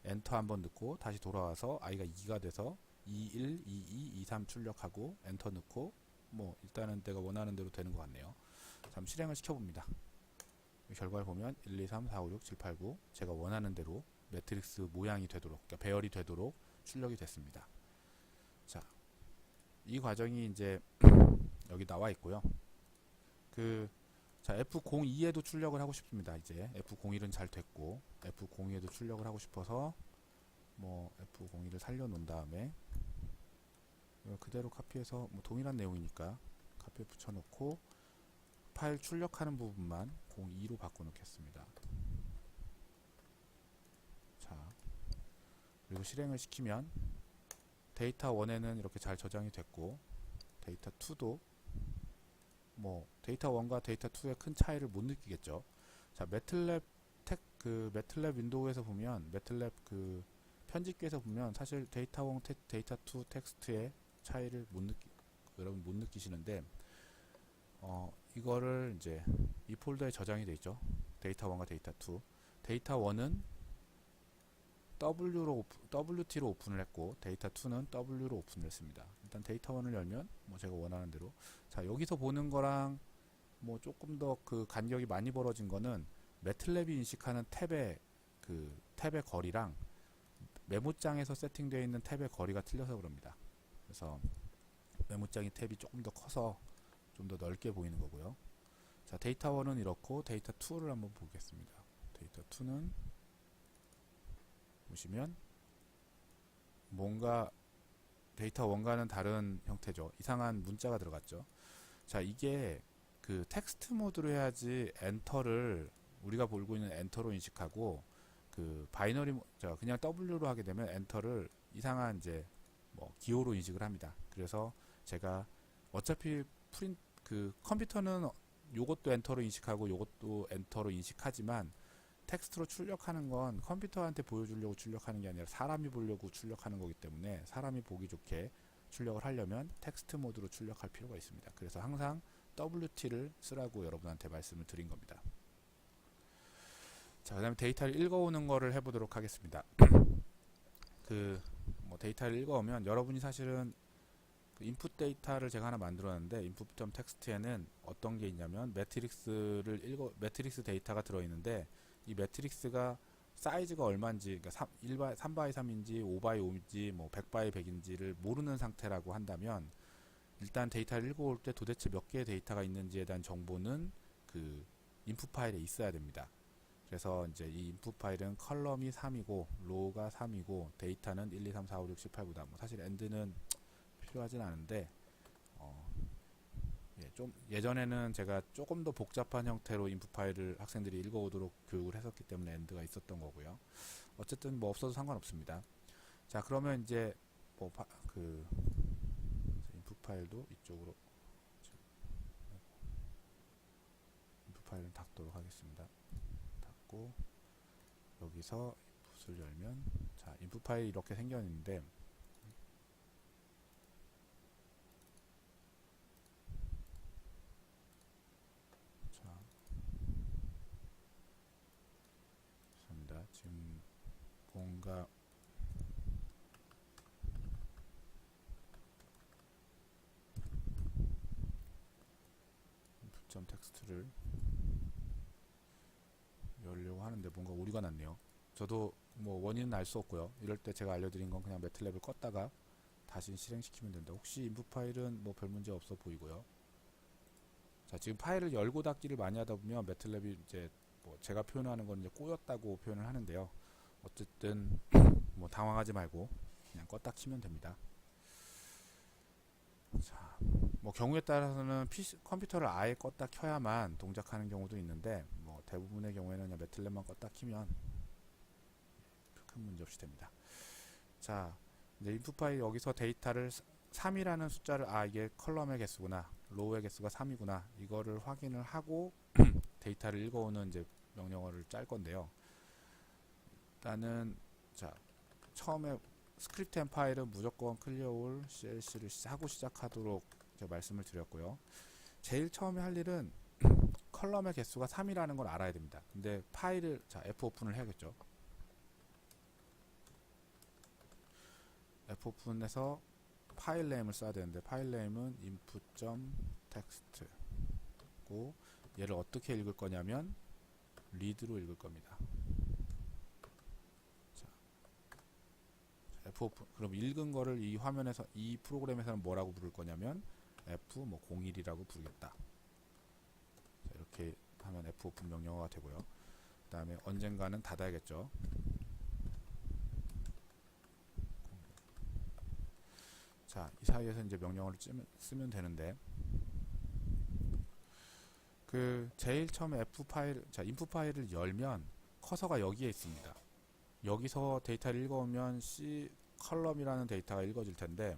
엔터 한번 넣고 다시 돌아와서 i가 2가 돼서 21, 22, 23 출력하고 엔터 넣고, 뭐 일단은 내가 원하는 대로 되는 것 같네요. 잠 실행을 시켜봅니다. 결과를 보면 1, 2, 3, 4, 5, 6, 7, 8, 9 제가 원하는 대로 매트릭스 모양이 되도록, 그러니까 배열이 되도록 출력이 됐습니다. 자, 이 과정이 이제 여기 나와 있고요. 자, F02에도 출력을 하고 싶습니다. 이제 F01은 잘 됐고 F02에도 출력을 하고 싶어서 뭐 F01을 살려 놓은 다음에 그대로 카피해서 뭐 동일한 내용이니까 카피에 붙여 놓고 파일 출력하는 부분만 02로 바꿔 놓겠습니다. 자, 그리고 실행을 시키면 데이터 1에는 이렇게 잘 저장이 됐고, 데이터 2도 뭐 데이터 1과 데이터 2의 큰 차이를 못 느끼겠죠. 자, 매틀랩 매틀랩 윈도우에서 보면, 매틀랩 편집기에서 보면 사실 데이터 1, 데이터 2 텍스트의 차이를 여러분 못 느끼시는데, 이거를 이제 이 폴더에 저장이 되어 있죠. 데이터 1과 데이터 2. 데이터 1은 WT로 오픈을 했고 데이터 2는 W로 오픈을 했습니다. 일단 데이터 1을 열면 뭐 제가 원하는 대로, 자, 여기서 보는 거랑 뭐 조금 더 간격이 많이 벌어진 거는 매틀랩이 인식하는 탭의 거리랑 메모장에서 세팅되어 있는 탭의 거리가 틀려서 그럽니다. 그래서 메모장의 탭이 조금 더 커서 좀 더 넓게 보이는 거고요. 자, 데이터 1은 이렇고 데이터 2를 한번 보겠습니다. 데이터 2는 보시면 뭔가 데이터 1과는 다른 형태죠. 이상한 문자가 들어갔죠. 자, 이게 텍스트 모드로 해야지 엔터를 우리가 보고 있는 엔터로 인식하고, 바이너리 자, 그냥 W로 하게 되면 엔터를 이상한 이제 뭐 기호로 인식을 합니다. 그래서 제가 어차피 그 컴퓨터는 요것도 엔터로 인식하고 요것도 엔터로 인식하지만 텍스트로 출력하는 건 컴퓨터한테 보여주려고 출력하는 게 아니라 사람이 보려고 출력하는 거기 때문에 사람이 보기 좋게 출력을 하려면 텍스트 모드로 출력할 필요가 있습니다. 그래서 항상 WT를 쓰라고 여러분한테 말씀을 드린 겁니다. 자, 그 다음에 데이터를 읽어오는 거를 해보도록 하겠습니다. 뭐 데이터를 읽어오면 여러분이 사실은 그 인풋 데이터를 제가 하나 만들었는데 input.txt에는 어떤 게 있냐면 매트릭스 데이터가 들어있는데 이 매트릭스가 사이즈가 얼마인지, 그러니까 3x3인지 5x5인지 뭐 100x100인지를 모르는 상태라고 한다면 일단 데이터를 읽어올 때 도대체 몇 개의 데이터가 있는지에 대한 정보는 그 인풋 파일에 있어야 됩니다. 그래서 이제 이 인풋 파일은 컬럼이 3이고 로우가 3이고 데이터는 1, 2, 3, 4, 5, 6, 7, 8, 9다. 뭐 사실 엔드는 필요하진 않은데 좀 예전에는 제가 조금 더 복잡한 형태로 인풋 파일을 학생들이 읽어오도록 교육을 했었기 때문에 엔드가 있었던 거고요. 어쨌든 뭐 없어도 상관없습니다. 자, 그러면 이제 뭐 인풋 파일도 이쪽으로 인풋 파일은 닫도록 하겠습니다. 닫고 여기서 인풋을 열면 자, 인풋 파일이 이렇게 생겼는데 지금 뭔가 input 텍스트를 열려고 하는데 뭔가 오류가 났네요. 저도 뭐 원인은 알 수 없고요. 이럴 때 제가 알려드린 건 그냥 매틀랩을 껐다가 다시 실행시키면 된다. 혹시 인풋 파일은 뭐 별 문제 없어 보이고요. 자, 지금 파일을 열고 닫기를 많이 하다 보면 매틀랩이 이제 뭐 제가 표현하는 건 이제 꼬였다고 표현을 하는데요. 어쨌든 뭐 당황하지 말고 그냥 껐다 키면 됩니다. 자, 뭐 경우에 따라서는 컴퓨터를 아예 껐다 켜야만 동작하는 경우도 있는데 뭐 대부분의 경우에는 그냥 매틀랩만 껐다 키면 큰 문제 없이 됩니다. 자, 이제 인풋 파일 여기서 데이터를 3이라는 숫자를 이게 컬럼의 개수구나, 로우의 개수가 3이구나 이거를 확인을 하고 데이터를 읽어오는 이제 명령어를 짤 건데요. 일단은 자, 처음에 스크립트 앤 파일은 무조건 클리어올 CLC를 하고 시작하도록 제가 말씀을 드렸고요. 제일 처음에 할 일은 컬럼의 개수가 3이라는 걸 알아야 됩니다. 근데 파일을 자, Fopen을 해야겠죠. Fopen에서 파일 네임을 써야 되는데 파일 네임은 input.txt고 얘를 어떻게 읽을 거냐면 read로 읽을 겁니다. Fopen, 그럼 읽은 거를 이 화면에서 이 프로그램에서는 뭐라고 부를 거냐면 F01이라고 부르겠다. 자, 이렇게 하면 Fopen 명령어가 되고요. 그 다음에 언젠가는 닫아야겠죠. 자, 이 사이에서 이제 명령어를 쓰면 되는데 그 제일 처음에 F 파일, 자, 인풋 파일을 열면 커서가 여기에 있습니다. 여기서 데이터를 읽어오면 C 컬럼이라는 데이터가 읽어질 텐데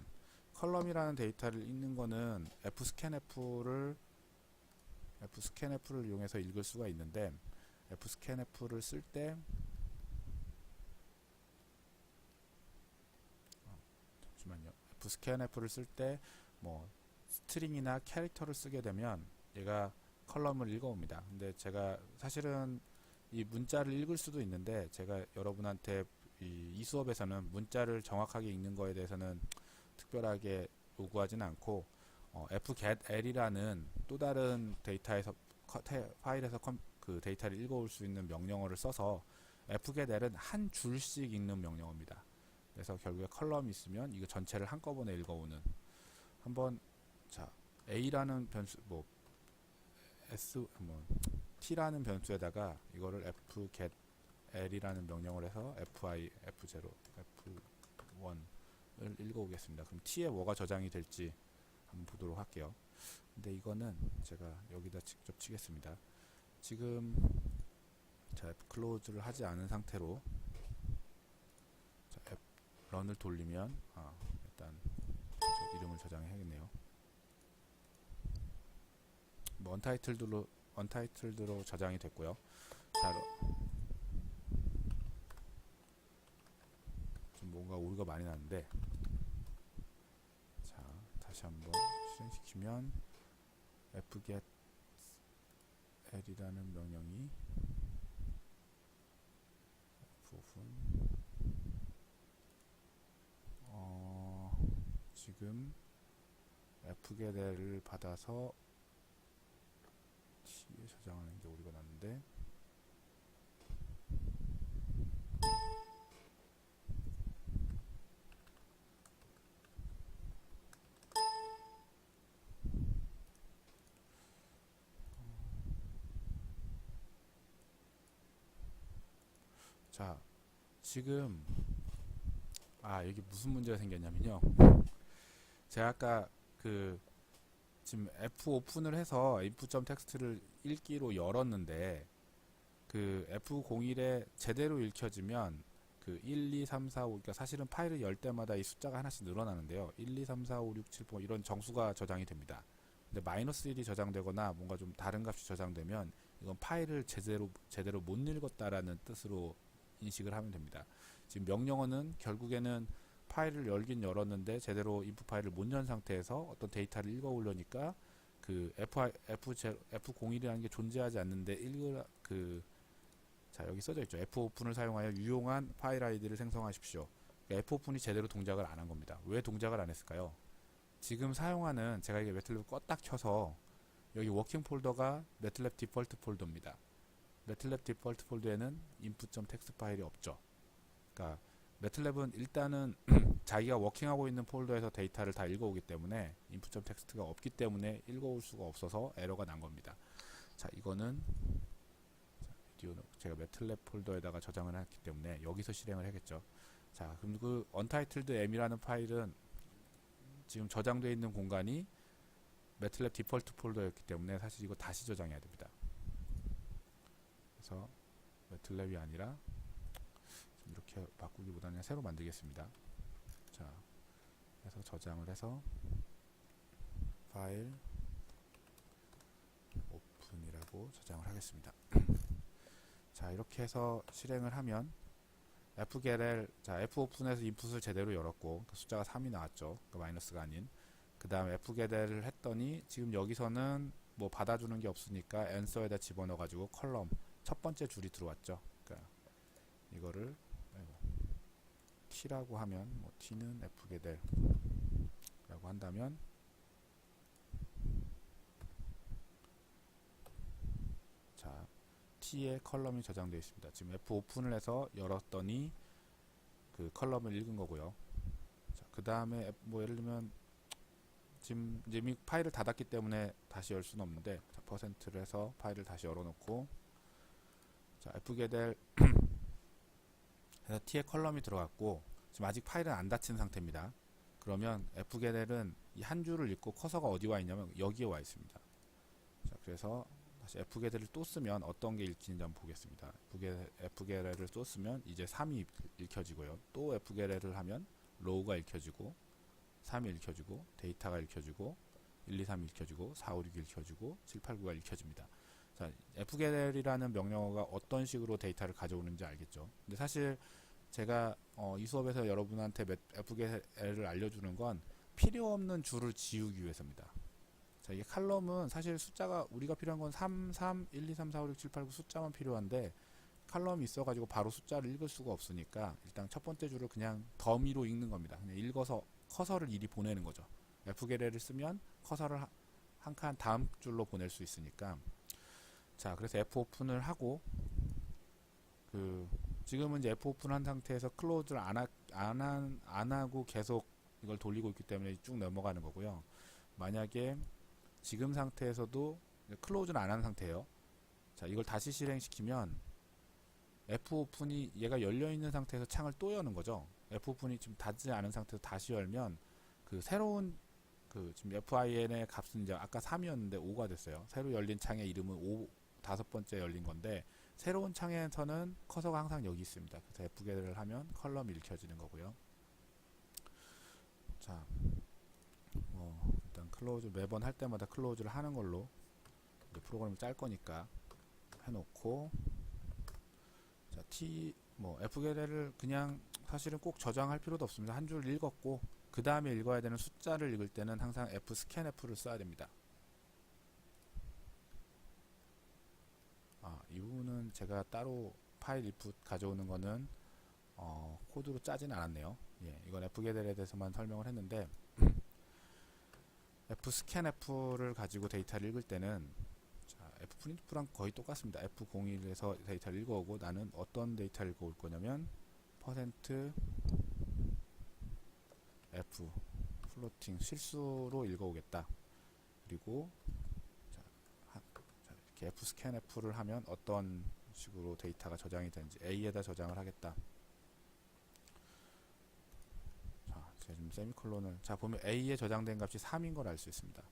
컬럼이라는 데이터를 읽는 거는 fscanf를 이용해서 읽을 수가 있는데 fscanf를 쓸 때 잠시만요. fscanf를 쓸 때 뭐 스트링이나 캐릭터를 쓰게 되면 얘가 컬럼을 읽어옵니다. 근데 제가 사실은 이 문자를 읽을 수도 있는데 제가 여러분한테 이 수업에서는 문자를 정확하게 읽는 거에 대해서는 특별하게 요구하지는 않고 fgetL이라는 또 다른 데이터에서 파일에서 그 데이터를 읽어올 수 있는 명령어를 써서 fgetL은 한 줄씩 읽는 명령어입니다. 그래서 결국에 컬럼이 있으면 이거 전체를 한꺼번에 읽어오는 한번 자 a라는 변수 뭐 t라는 변수에다가 이거를 fgetL이라는 명령을 해서 fi, f0, f1을 읽어오겠습니다. 그럼 t에 뭐가 저장이 될지 한번 보도록 할게요. 근데 이거는 제가 여기다 직접 치겠습니다. 지금 자, fclose를 하지 않은 상태로 자, run을 돌리면 일단 이름을 저장해야겠네요. 언타이틀드로 저장이 됐고요. 자, 좀 뭔가 오류가 많이 났는데, 자, 다시 한번 실행시키면 fget l이라는 명령이 f오픈 지금 fget l을 받아서 t에 저장하는 게 오류가 났는데, 자, 지금 여기 무슨 문제가 생겼냐면요. 제가 아까 지금 F 오픈을 해서 input.txt를 읽기로 열었는데, F01에 제대로 읽혀지면 1, 2, 3, 4, 5, 그러니까 사실은 파일을 열 때마다 이 숫자가 하나씩 늘어나는데요. 1, 2, 3, 4, 5, 6, 7, 8 이런 정수가 저장이 됩니다. 근데 마이너스 1이 저장되거나 뭔가 좀 다른 값이 저장되면 이건 파일을 제대로 못 읽었다라는 뜻으로 인식을 하면 됩니다. 지금 명령어는 결국에는 파일을 열긴 열었는데 제대로 인풋 파일을 못 연 상태에서 어떤 데이터를 읽어 오려니까 F01이라는 게 존재하지 않는데 자, 여기 써져 있죠. Fopen을 사용하여 유용한 파일 아이디를 생성하십시오. 그러니까 Fopen이 제대로 동작을 안 한 겁니다. 왜 동작을 안 했을까요? 지금 사용하는, 제가 이게 매틀랩 껐다 켜서 여기 워킹 폴더가 매틀랩 디폴트 폴더입니다. 매틀랩 디폴트 폴더에는 input.txt 파일이 없죠. 그러니까 매틀랩은 일단은 자기가 워킹하고 있는 폴더에서 데이터를 다 읽어오기 때문에 input.txt가 없기 때문에 읽어올 수가 없어서 에러가 난 겁니다. 자, 이거는 제가 매틀랩 폴더에다가 저장을 했기 때문에 여기서 실행을 하겠죠. 자, 그럼 untitled m이라는 파일은 지금 저장되어 있는 공간이 매틀랩 디폴트 폴더였기 때문에 사실 이거 다시 저장해야 됩니다. 그래서 매틀랩이 아니라 이렇게 바꾸기보다는 그냥 새로 만들겠습니다. 자, 해서 저장을 해서 파일 오픈이라고 저장을 하겠습니다. 자, 이렇게 해서 실행을 하면 fgetL, 자, fopen에서 인풋을 제대로 열었고 숫자가 3이 나왔죠. 마이너스가 아닌. 그 다음에 fgetL을 했더니 지금 여기서는 뭐 받아주는 게 없으니까 answer에다 집어넣어 가지고 컬럼 첫 번째 줄이 들어왔죠. 그러니까 이거를 t라고 하면 t는 fgetL 라고 한다면, 자, t에 컬럼이 저장되어 있습니다. 지금 fopen을 해서 열었더니 컬럼을 읽은 거고요. 그 다음에 예를 들면 지금 이미 파일을 닫았기 때문에 다시 열 수는 없는데, 자, %를 해서 파일을 다시 열어놓고, 자, fgetL 해서 t에 컬럼이 들어갔고 지금 아직 파일은 안 닫힌 상태입니다. 그러면 fgetL은 이 한 줄을 읽고 커서가 어디 와 있냐면 여기에 와 있습니다. 자, 그래서 다시 fgetL을 또 쓰면 어떤 게 읽히는지 한번 보겠습니다. fgetL을 또 쓰면 이제 3이 읽혀지고요. 또 fgetL을 하면 row가 읽혀지고 3이 읽혀지고 데이터가 읽혀지고 1, 2, 3이 읽혀지고 4, 5, 6이 읽혀지고 7, 8, 9가 읽혀집니다. 자, fgetL이라는 명령어가 어떤 식으로 데이터를 가져오는지 알겠죠? 근데 사실 제가 이 수업에서 여러분한테 fgetL을 알려주는 건 필요 없는 줄을 지우기 위해서입니다. 자, 이게 칼럼은 사실 숫자가 우리가 필요한 건 3, 3, 1, 2, 3, 4, 5, 6, 7, 8, 9 숫자만 필요한데 칼럼이 있어가지고 바로 숫자를 읽을 수가 없으니까 일단 첫 번째 줄을 그냥 더미로 읽는 겁니다. 그냥 읽어서 커서를 이리 보내는 거죠. fgetL을 쓰면 커서를 한 칸 다음 줄로 보낼 수 있으니까. 자, 그래서 fopen을 하고 지금은 이제 fopen 한 상태에서 클로즈를 안 하고 계속 이걸 돌리고 있기 때문에 쭉 넘어가는 거고요. 만약에 지금 상태에서도 클로즈는 안 한 상태예요. 자, 이걸 다시 실행시키면 fopen이 얘가 열려 있는 상태에서 창을 또 여는 거죠. fopen이 지금 닫지 않은 상태에서 다시 열면 새로운 지금 fin의 값은 이제 아까 3이었는데 5가 됐어요. 새로 열린 창의 이름은 5, 다섯 번째 열린 건데 새로운 창에서는 커서가 항상 여기 있습니다. 그래서 fgetL을 하면 컬럼이 읽혀지는 거고요. 자, 일단 클로즈 매번 할 때마다 클로즈를 하는 걸로 이제 프로그램을 짤 거니까 해놓고, 자, fget를 그냥 사실은 꼭 저장할 필요도 없습니다. 한 줄 읽었고 그 다음에 읽어야 되는 숫자를 읽을 때는 항상 fscanf를 써야 됩니다. 이 부분은 제가 따로 파일 input 가져오는 거는 코드로 짜진 않았네요. 예, 이건 fget에 대해서만 설명을 했는데 fscanf를 가지고 데이터를 읽을 때는 fprintf랑 거의 똑같습니다. f01에서 데이터를 읽어오고 나는 어떤 데이터를 읽어올 거냐면 %f 플로팅 실수로 읽어오겠다. 그리고 이렇게 fscanf를 하면 어떤 식으로 데이터가 저장이 되는지 A에다 저장을 하겠다. 자, 제가 지금 세미콜론을 보면 A에 저장된 값이 3인 걸 알 수 있습니다.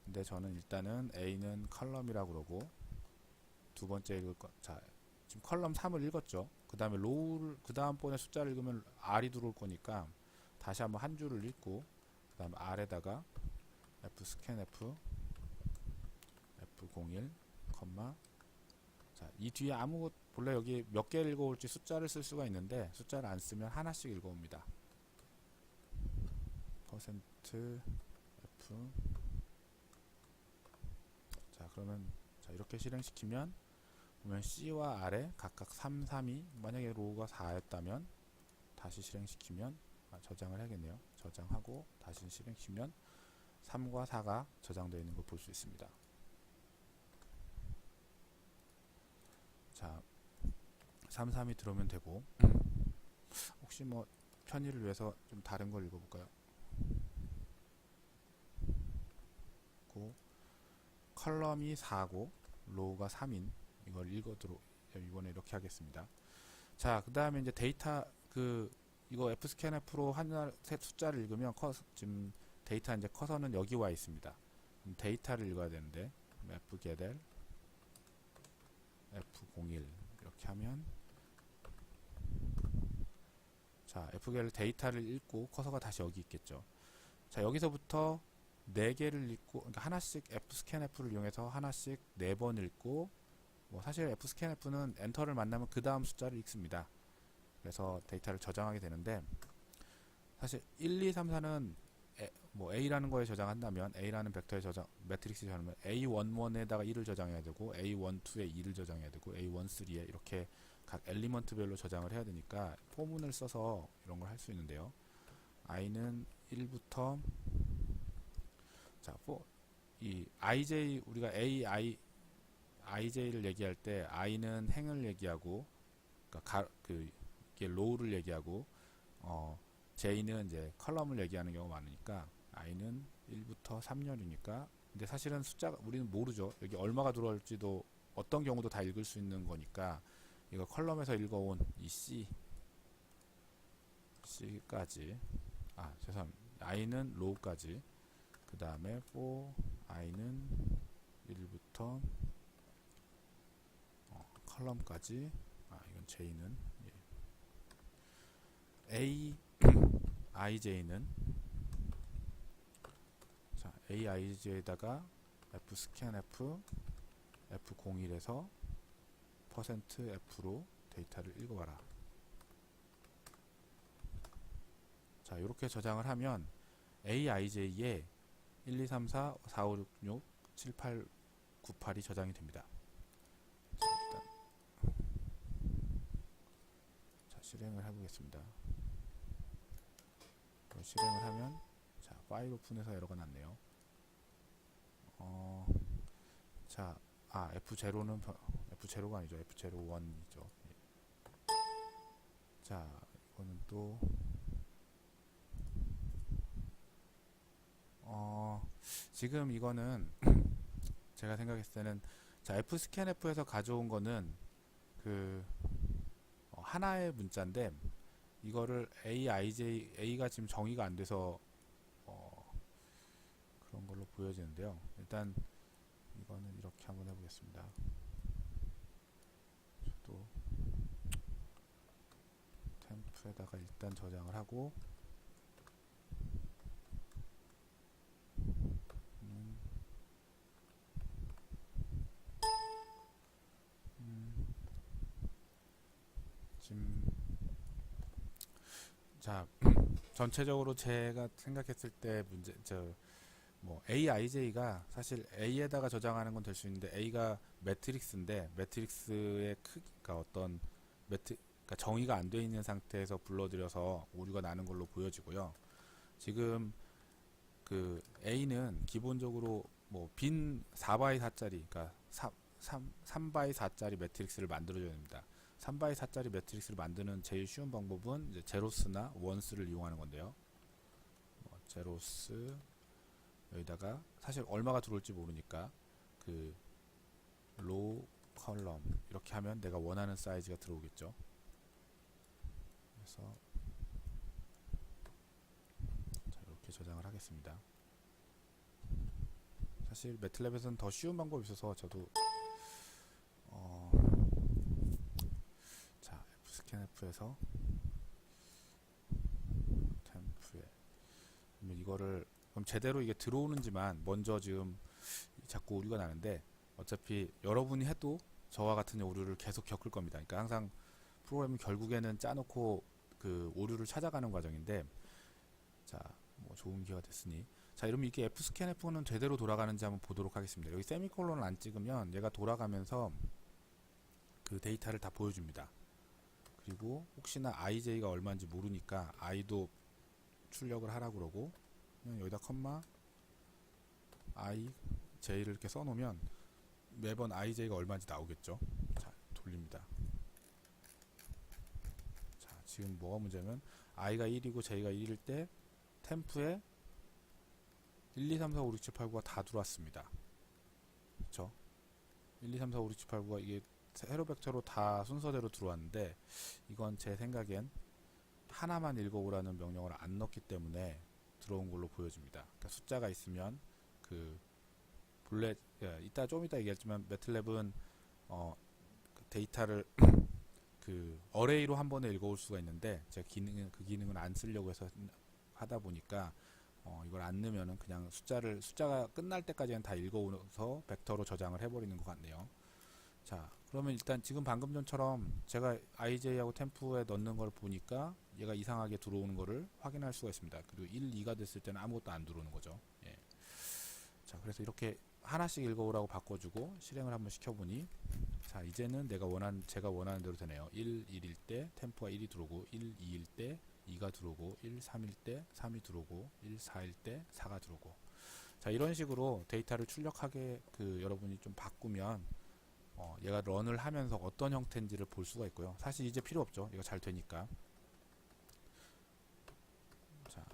근데 저는 일단은 A는 컬럼이라고 그러고 두 번째 읽을 거, 지금 컬럼 3을 읽었죠. 그 다음에 로우를, 그 다음번에 숫자를 읽으면 R이 들어올 거니까 다시 한번 한 줄을 읽고 그 다음에 R에다가 fscanf f01, 이 뒤에 본래 여기 몇 개를 읽어올지 숫자를 쓸 수가 있는데 숫자를 안 쓰면 하나씩 읽어옵니다. %f 그러면 이렇게 실행시키면 보면 C와 R에 각각 3, 3이 만약에 로우가 4였다면 다시 실행시키면 저장을 해야겠네요. 저장하고 다시 실행시키면 3과 4가 저장되어 있는 걸 볼 수 있습니다. 자, 3, 3이 들어오면 되고 혹시 뭐 편의를 위해서 좀 다른 걸 읽어볼까요? 컬럼이 4고 로우가 3인 이걸 읽어도록 이번에 이렇게 하겠습니다. 자, 그 다음에 이제 데이터 이거 fscanf로 하나 숫자를 읽으면 지금 데이터 이제 커서는 여기 와 있습니다. 데이터를 읽어야 되는데 fgetl f01 이렇게 하면 fgetl 데이터를 읽고 커서가 다시 여기 있겠죠. 자, 여기서부터 4개를 읽고, 그러니까 하나씩 fscanf를 이용해서 하나씩 4번 읽고, 사실 fscanf는 엔터를 만나면 그 다음 숫자를 읽습니다. 그래서 데이터를 저장하게 되는데, 사실 1, 2, 3, 4는 A라는 거에 저장한다면, A라는 벡터에 매트릭스에 저장하면 A11에다가 1을 저장해야 되고, A12에 2를 저장해야 되고, A13에 이렇게 각 엘리먼트별로 저장을 해야 되니까, 포문을 써서 이런 걸 할 수 있는데요. i는 1부터 이 ij 우리가 ij를 얘기할 때 i는 행을 얘기하고 그러니까 이게 로우를 얘기하고 j는 이제 컬럼을 얘기하는 경우가 많으니까 i는 1부터 3년이니까 근데 사실은 숫자가 우리는 모르죠. 여기 얼마가 들어올지도 어떤 경우도 다 읽을 수 있는 거니까 이거 컬럼에서 읽어온 이 C까지 죄송합니다. i는 로우까지 그 다음에 for i는 1부터 컬럼까지 이건 j는 aij는 aij에다가 fscanf f01에서 %f로 데이터를 읽어봐라. 자, 이렇게 저장을 하면 aij에 1, 2, 3, 4, 4, 5, 6, 6, 7, 8, 9, 8이 저장이 됩니다. 자, 실행을 해보겠습니다. 실행을 하면 파일 오픈해서 에러가 났네요. F0는 F0가 아니죠. F01이죠. 자, 이거는 또 지금 이거는 제가 생각했을 때는 fscanf에서 가져온 거는 하나의 문자인데 이거를 A가 지금 정의가 안 돼서 그런 걸로 보여지는데요. 일단 이거는 이렇게 한번 해보겠습니다. 또 템프에다가 일단 저장을 하고 자, 전체적으로 제가 생각했을 때 문제 뭐 AIJ가 사실 A에다가 저장하는 건 될 수 있는데 A가 매트릭스인데 매트릭스의 크기가 어떤 그러니까 정의가 안 돼 있는 상태에서 불러들여서 오류가 나는 걸로 보여지고요. 지금 그 A는 기본적으로 뭐 빈 4x 4짜리 그러니까 3x 4짜리 매트릭스를 만들어줘야 됩니다. 3x 4짜리 매트릭스를 만드는 제일 쉬운 방법은 이제 제로스나 원스를 이용하는 건데요. 제로스 여기다가 사실 얼마가 들어올지 모르니까 그 로우 컬럼 이렇게 하면 내가 원하는 사이즈가 들어오겠죠. 그래서 자, 이렇게 저장을 하겠습니다. 사실 매틀랩에서는 더 쉬운 방법이 있어서 저도 자 fscanf에서 템프에 그러면 이거를 그럼 제대로 이게 들어오는지만 먼저 지금 자꾸 오류가 나는데 어차피 여러분이 해도 저와 같은 오류를 계속 겪을 겁니다. 그러니까 항상 프로그램은 결국에는 짜놓고 그 오류를 찾아가는 과정인데 자 뭐 좋은 기회가 됐으니 자 이러면 이게 fscanf는 제대로 돌아가는지 한번 보도록 하겠습니다. 여기 세미콜론을 안 찍으면 얘가 돌아가면서 그 데이터를 다 보여줍니다. 그리고 혹시나 IJ가 얼마인지 모르니까 I도 출력을 하라고 그러고 여기다 컴마 I, J를 이렇게 써놓으면 매번 IJ가 얼마인지 나오겠죠. 자 돌립니다. 자 지금 뭐가 문제냐면 I가 1이고 J가 1일 때 템프에 1, 2, 3, 4, 5, 6, 7, 8, 9가 다 들어왔습니다. 그쵸? 1, 2, 3, 4, 5, 6, 7, 8, 9가 이게 세로 벡터로 다 순서대로 들어왔는데 이건 제 생각엔 하나만 읽어오라는 명령을 안 넣기 때문에 들어온 걸로 보여집니다. 그러니까 숫자가 있으면 그 본래 이따 좀 이따 얘기했지만 매틀랩은 그 데이터를 그 어레이로 한 번에 읽어올 수가 있는데 제가 그 기능은 안 쓰려고 해서 하다 보니까 이걸 안 넣으면은 그냥 숫자가 끝날 때까지는 다 읽어오서 벡터로 저장을 해버리는 것 같네요. 자 그러면 일단 지금 방금 전처럼 제가 IJ하고 템프에 넣는 걸 보니까 얘가 이상하게 들어오는 거를 확인할 수가 있습니다. 그리고 1, 2가 됐을 때는 아무것도 안 들어오는 거죠. 예. 자 그래서 이렇게 하나씩 읽어오라고 바꿔주고 실행을 한번 시켜보니 자 이제는 제가 원하는 대로 되네요. 1, 1일 때 템포가 1이 들어오고 1, 2일 때 2가 들어오고 1, 3일 때 3이 들어오고 1, 4일 때 4가 들어오고 자 이런 식으로 데이터를 출력하게 여러분이 좀 바꾸면 얘가 런을 하면서 어떤 형태인지를 볼 수가 있고요. 사실 이제 필요 없죠. 이거 잘 되니까. 자,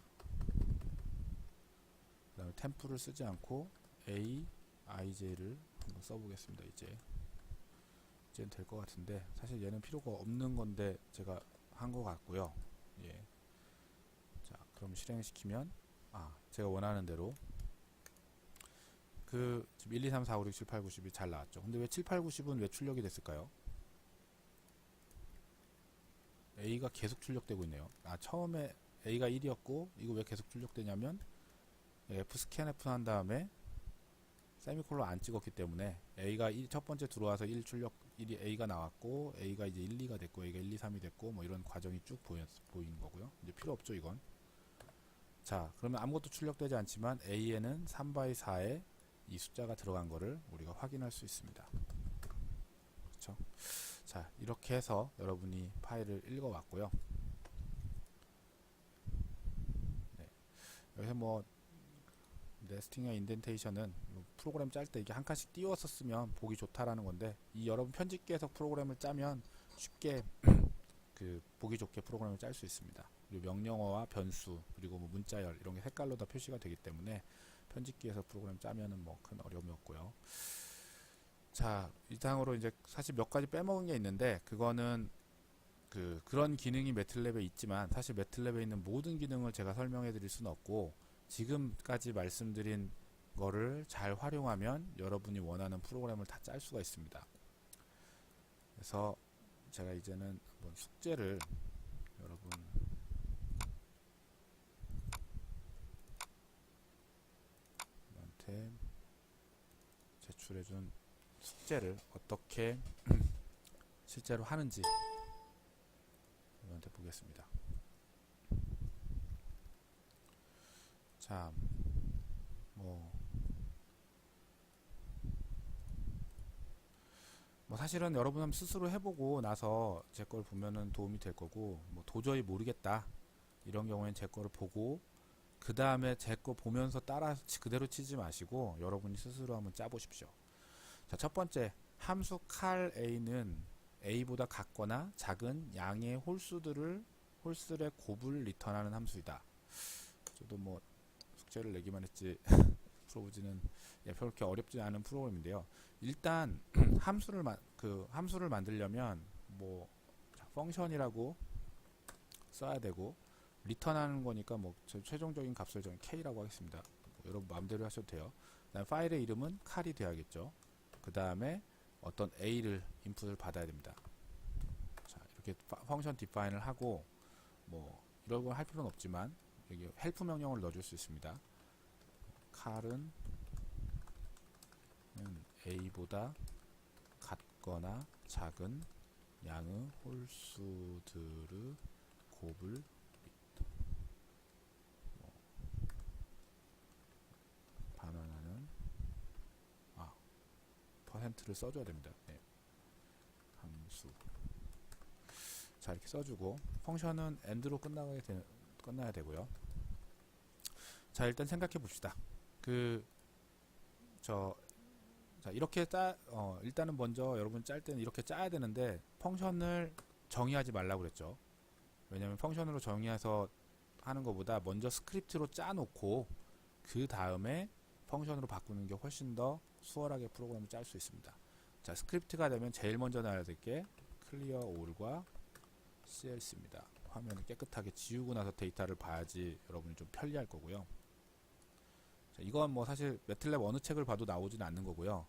그 다음에 템프를 쓰지 않고 A, IJ를 한번 써보겠습니다. 이제는 될 것 같은데 사실 얘는 필요가 없는 건데 제가 한 것 같고요. 예. 자, 그럼 실행시키면 제가 원하는 대로 지금 1, 2, 3, 4, 5, 6, 7, 8, 9, 10이 잘 나왔죠. 근데 왜 7, 8, 9, 10은 왜 출력이 됐을까요? A가 계속 출력되고 있네요. 처음에 A가 1이었고 이거 왜 계속 출력되냐면 fscanf 한 다음에 세미콜론 안 찍었기 때문에 A가 첫 번째 들어와서 1 출력 1이 A가 나왔고 A가 이제 1, 2가 됐고 A가 1, 2, 3이 됐고 뭐 이런 과정이 쭉 보이는 거고요. 이제 필요 없죠 이건. 자 그러면 아무것도 출력되지 않지만 A에는 3/4의 이 숫자가 들어간 거를 우리가 확인할 수 있습니다. 그렇죠? 자 이렇게 해서 여러분이 파일을 읽어왔고요. 네. 여기서 뭐 네스팅이나 인덴테이션은 프로그램 짤 때 이게 한 칸씩 띄워서 쓰면 보기 좋다라는 건데 이 여러분 편집기에서 프로그램을 짜면 쉽게 보기 좋게 프로그램을 짤 수 있습니다. 그리고 명령어와 변수 그리고 뭐 문자열 이런 게 색깔로 다 표시가 되기 때문에 편집기에서 프로그램 짜면은 뭐 큰 어려움이 없고요. 자 이상으로 이제 사실 몇 가지 빼먹은 게 있는데 그거는 그런 기능이 매틀랩에 있지만 사실 매틀랩에 있는 모든 기능을 제가 설명해 드릴 수는 없고 지금까지 말씀드린 거를 잘 활용하면 여러분이 원하는 프로그램을 다 짤 수가 있습니다. 그래서 제가 이제는 한번 숙제를 여러분한테 제출해준 숙제를 어떻게 실제로 하는지 보겠습니다. 자, 뭐 사실은 여러분 스스로 해보고 나서 제 걸 보면은 도움이 될 거고, 뭐 도저히 모르겠다 이런 경우엔 제 거를 보고 그 다음에 제 거 보면서 따라 그대로 치지 마시고 여러분이 스스로 한번 짜보십시오. 자, 첫 번째, 함수 cal a는 a보다 같거나 작은 양의 홀수의 곱을 리턴하는 함수이다. 저도 뭐 숙제를 내기만 했지 풀어보지는 별로 그렇게 어렵지 않은 프로그램인데요. 일단 함수를 만들려면 뭐 펑션이라고 써야 되고, 리턴하는 거니까 뭐 최종적인 값을 저는 k라고 하겠습니다. 여러분 마음대로 하셔도 돼요. 그다음 파일의 이름은 cal이 돼야겠죠. 그 다음에 어떤 a를 인풋을 받아야 됩니다. 자, 이렇게 펑션 디파인을 하고, 뭐 이런 걸 할 필요는 없지만 여기 헬프 명령을 넣어줄 수 있습니다. cal은 a보다 같거나 작은 양의 홀수들의 곱을 반환하는 퍼센트를 써줘야 됩니다. 네. 함수. 자, 이렇게 써주고 펑션은 end로 끝나야 되고요. 자, 일단 생각해 봅시다. 자, 이렇게 일단은 먼저 여러분 짤 때는 이렇게 짜야 되는데 펑션을 정의하지 말라고 그랬죠. 왜냐면 펑션으로 정의해서 하는 것보다 먼저 스크립트로 짜놓고 그 다음에 펑션으로 바꾸는 게 훨씬 더 수월하게 프로그램을 짤 수 있습니다. 자, 스크립트가 되면 제일 먼저 나와야 될 게 clear all과 clc입니다. 화면을 깨끗하게 지우고 나서 데이터를 봐야지 여러분이 좀 편리할 거고요. 자, 이건 뭐 사실 매틀랩 어느 책을 봐도 나오지는 않는 거고요.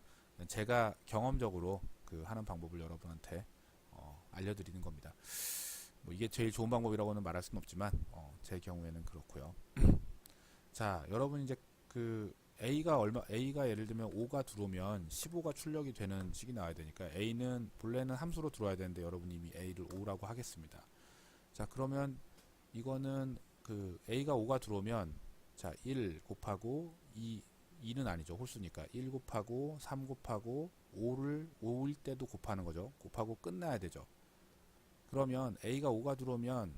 제가 경험적으로 하는 방법을 여러분한테 알려드리는 겁니다. 뭐 이게 제일 좋은 방법이라고는 말할 수는 없지만 제 경우에는 그렇고요. 자, 여러분 이제 A가 예를 들면 5가 들어오면 15가 출력이 되는 식이 나와야 되니까 A는 본래는 함수로 들어와야 되는데 여러분이 이미 A를 5라고 하겠습니다. 자, 그러면 이거는 A가 5가 들어오면 자, 1 곱하고 2는 아니죠. 홀수니까 1 곱하고 3 곱하고 5일 때도 곱하는 거죠. 곱하고 끝나야 되죠. 그러면 A가 5가 들어오면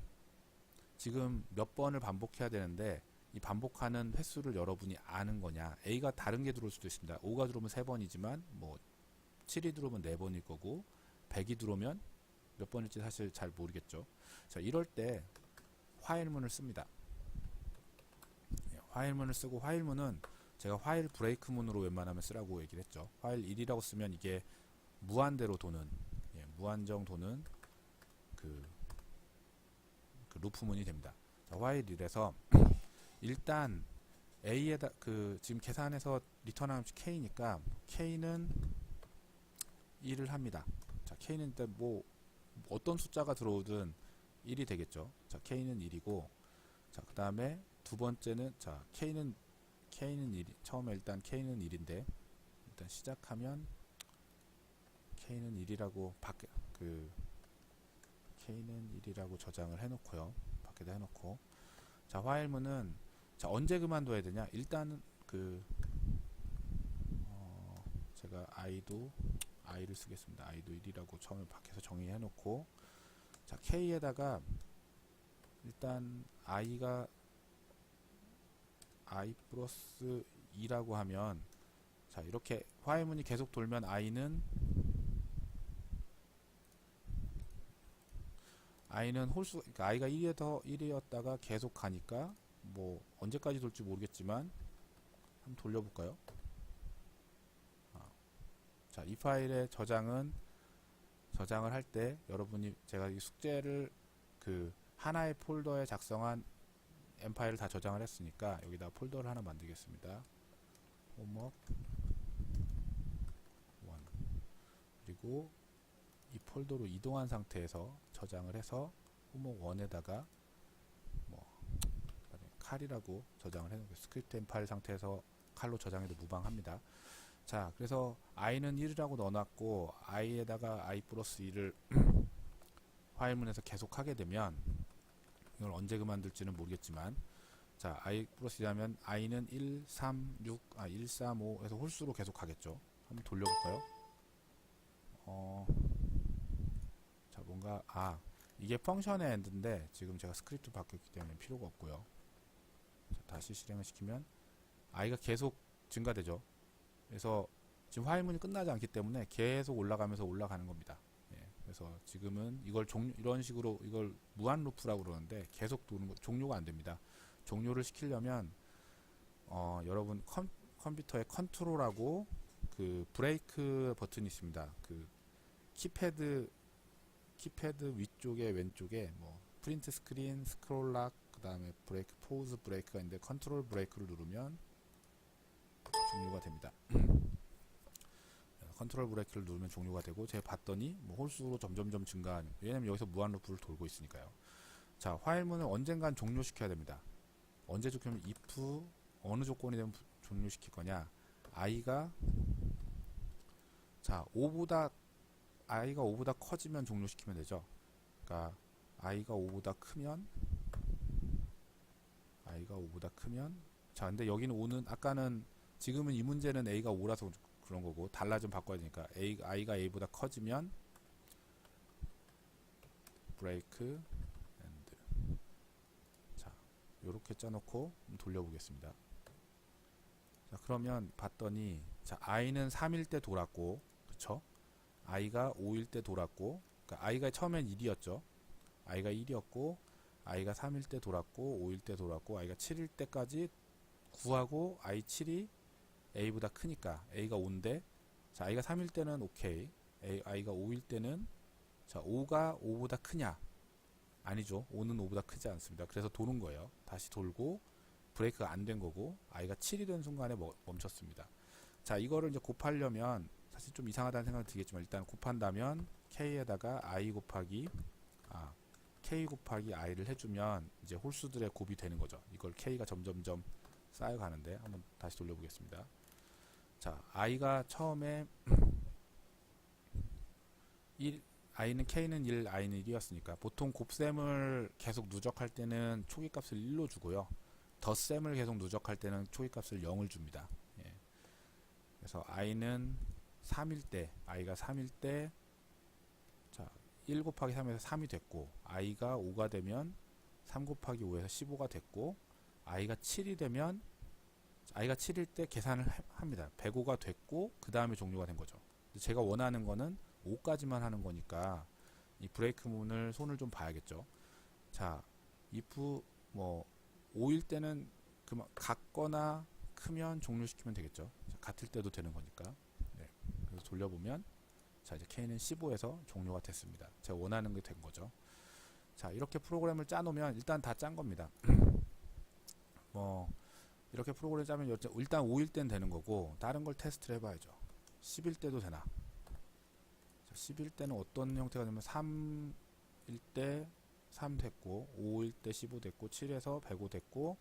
지금 몇 번을 반복해야 되는데 이 반복하는 횟수를 여러분이 아는 거냐. A가 다른 게 들어올 수도 있습니다. 5가 들어오면 3번이지만 뭐 7이 들어오면 4번일 거고 100이 들어오면 몇 번일지 사실 잘 모르겠죠. 자, 이럴 때 화일문을 씁니다. 화일문을 쓰고, 화일문은 제가 화일 브레이크문으로 웬만하면 쓰라고 얘기를 했죠. 화일 1이라고 쓰면 이게 무한대로 도는, 무한정 도는 그 루프문이 됩니다. 자, 화일 1에서 일단 A에다 지금 계산해서 리턴하는 값이 K니까 K는 1을 합니다. 자, K는 일단 뭐 어떤 숫자가 들어오든 1이 되겠죠. 자, K는 1이고, 자, 그 다음에 두 번째는 자, K는 1, 처음에 일단 K는 1인데 일단 시작하면 K는 1이라고 K는 1이라고 저장을 해놓고요. 밖에다 해놓고, 자, 화일문은 자, 언제 그만둬야 되냐? 일단은 제가 i를 쓰겠습니다. i도 1이라고 처음에 밖에서 정의해놓고, 자, k에다가 일단 i가 i 플러스 2라고 하면, 자, 이렇게 화일문이 계속 돌면 i는 홀수, 그러니까 i가 1이었다가 계속 가니까 뭐 언제까지 돌지 모르겠지만 한번 돌려볼까요? 자, 이 파일의 저장을 할 때 여러분이 제가 이 숙제를 하나의 폴더에 작성한 M 파일을 다 저장을 했으니까 여기다 폴더를 하나 만들겠습니다. 홈워크 1. 그리고 이 폴더로 이동한 상태에서 저장을 해서 홈워크 1에다가 뭐 칼이라고 저장을 해놓고, 스크립트 M 파일 상태에서 칼로 저장해도 무방합니다. 자, 그래서 i는 1이라고 넣어놨고 i에다가 i 플러스 2를 화일문에서 계속 하게 되면 이걸 언제 그만둘지는 모르겠지만, 자, i 플러스 1하면 i는 1, 3, 6, 1, 3, 5 해서 홀수로 계속 가겠죠. 한번 돌려볼까요? 자, 뭔가, 이게 펑션의 엔드인데, 지금 제가 스크립트 바뀌었기 때문에 필요가 없고요. 자, 다시 실행을 시키면, i가 계속 증가되죠. 그래서 지금 화일문이 끝나지 않기 때문에 계속 올라가면서 올라가는 겁니다. 예, 그래서 지금은 이걸 이런 식으로 이걸 무한 루프라고 그러는데 계속 도는 거, 종료가 안 됩니다. 종료를 시키려면 여러분 컴퓨터에 컨트롤하고 그 브레이크 버튼이 있습니다. 그 키패드 위쪽에 왼쪽에 뭐 프린트 스크린, 스크롤 락, 그 다음에 브레이크, 포즈 브레이크가 있는데 컨트롤 브레이크를 누르면 종료가 됩니다. 컨트롤 브레이크를 누르면 종료가 되고, 제가 봤더니 뭐 홀수로 점점점 증가하는, 왜냐면 여기서 무한 루프를 돌고 있으니까요. 자, 화일문을 언젠간 종료시켜야 됩니다. 언제 종료하면 if 어느 조건이 되면 종료시킬 거냐, i가 5보다 커지면 종료시키면 되죠. 그러니까 i가 5보다 크면, 자, 근데 여기는 5는 지금은 이 문제는 a가 5라서 그런 거고, 달라 좀 바꿔야 되니까 i가 a보다 커지면 브레이크 엔드. 자, 요렇게 짜놓고 돌려보겠습니다. 자, 그러면 봤더니, 자, i는 3일 때 돌았고, 그쵸? i가 5일 때 돌았고, 그러니까 i가 처음엔 1이었죠. i가 1이었고, i가 3일 때 돌았고, 5일 때 돌았고, i가 7일 때까지 구하고, i7이 a보다 크니까 a가 5인데, 자, i가 3일 때는 오케이, i가 5일 때는, 자, 5가 5보다 크냐? 아니죠. 5는 5보다 크지 않습니다. 그래서 도는 거예요. 다시 돌고 브레이크가 안 된 거고, i가 7이 된 순간에 멈췄습니다. 자, 이거를 이제 곱하려면 사실 좀 이상하다는 생각이 들겠지만, 일단 곱한다면 k에다가 k 곱하기 i를 해주면 이제 홀수들의 곱이 되는 거죠. 이걸 k가 점점점 쌓여가는데, 한번 다시 돌려보겠습니다. 자, i가 처음에 k는 1, i는 1이었으니까 보통 곱셈을 계속 누적할 때는 초기값을 1로 주고요. 덧셈을 계속 누적할 때는 초기값을 0을 줍니다. 예. 그래서 i는 3일 때, i가 3일 때, 자, 1 곱하기 3에서 3이 됐고, i가 5가 되면 3 곱하기 5에서 15가 됐고, i가 7이 되면, i가 7일 때 계산을 합니다. 105가 됐고, 그 다음에 종료가 된 거죠. 제가 원하는 거는 5까지만 하는 거니까 이 브레이크 문을 손을 좀 봐야겠죠. 자, if 5일 때는 같거나 크면 종료시키면 되겠죠. 자, 같을 때도 되는 거니까. 네. 그래서 돌려보면, 자, 이제 k는 15에서 종료가 됐습니다. 제가 원하는 게 된 거죠. 자, 이렇게 프로그램을 짜놓으면 일단 다 짠 겁니다. 이렇게 프로그램 짜면 일단 5일 때는 되는 거고, 다른 걸 테스트를 해봐야죠. 10일 때도 되나? 자, 10일 때는 어떤 형태가 되면 3일 때 3 됐고, 5일 때 15 됐고, 7에서 105 됐고,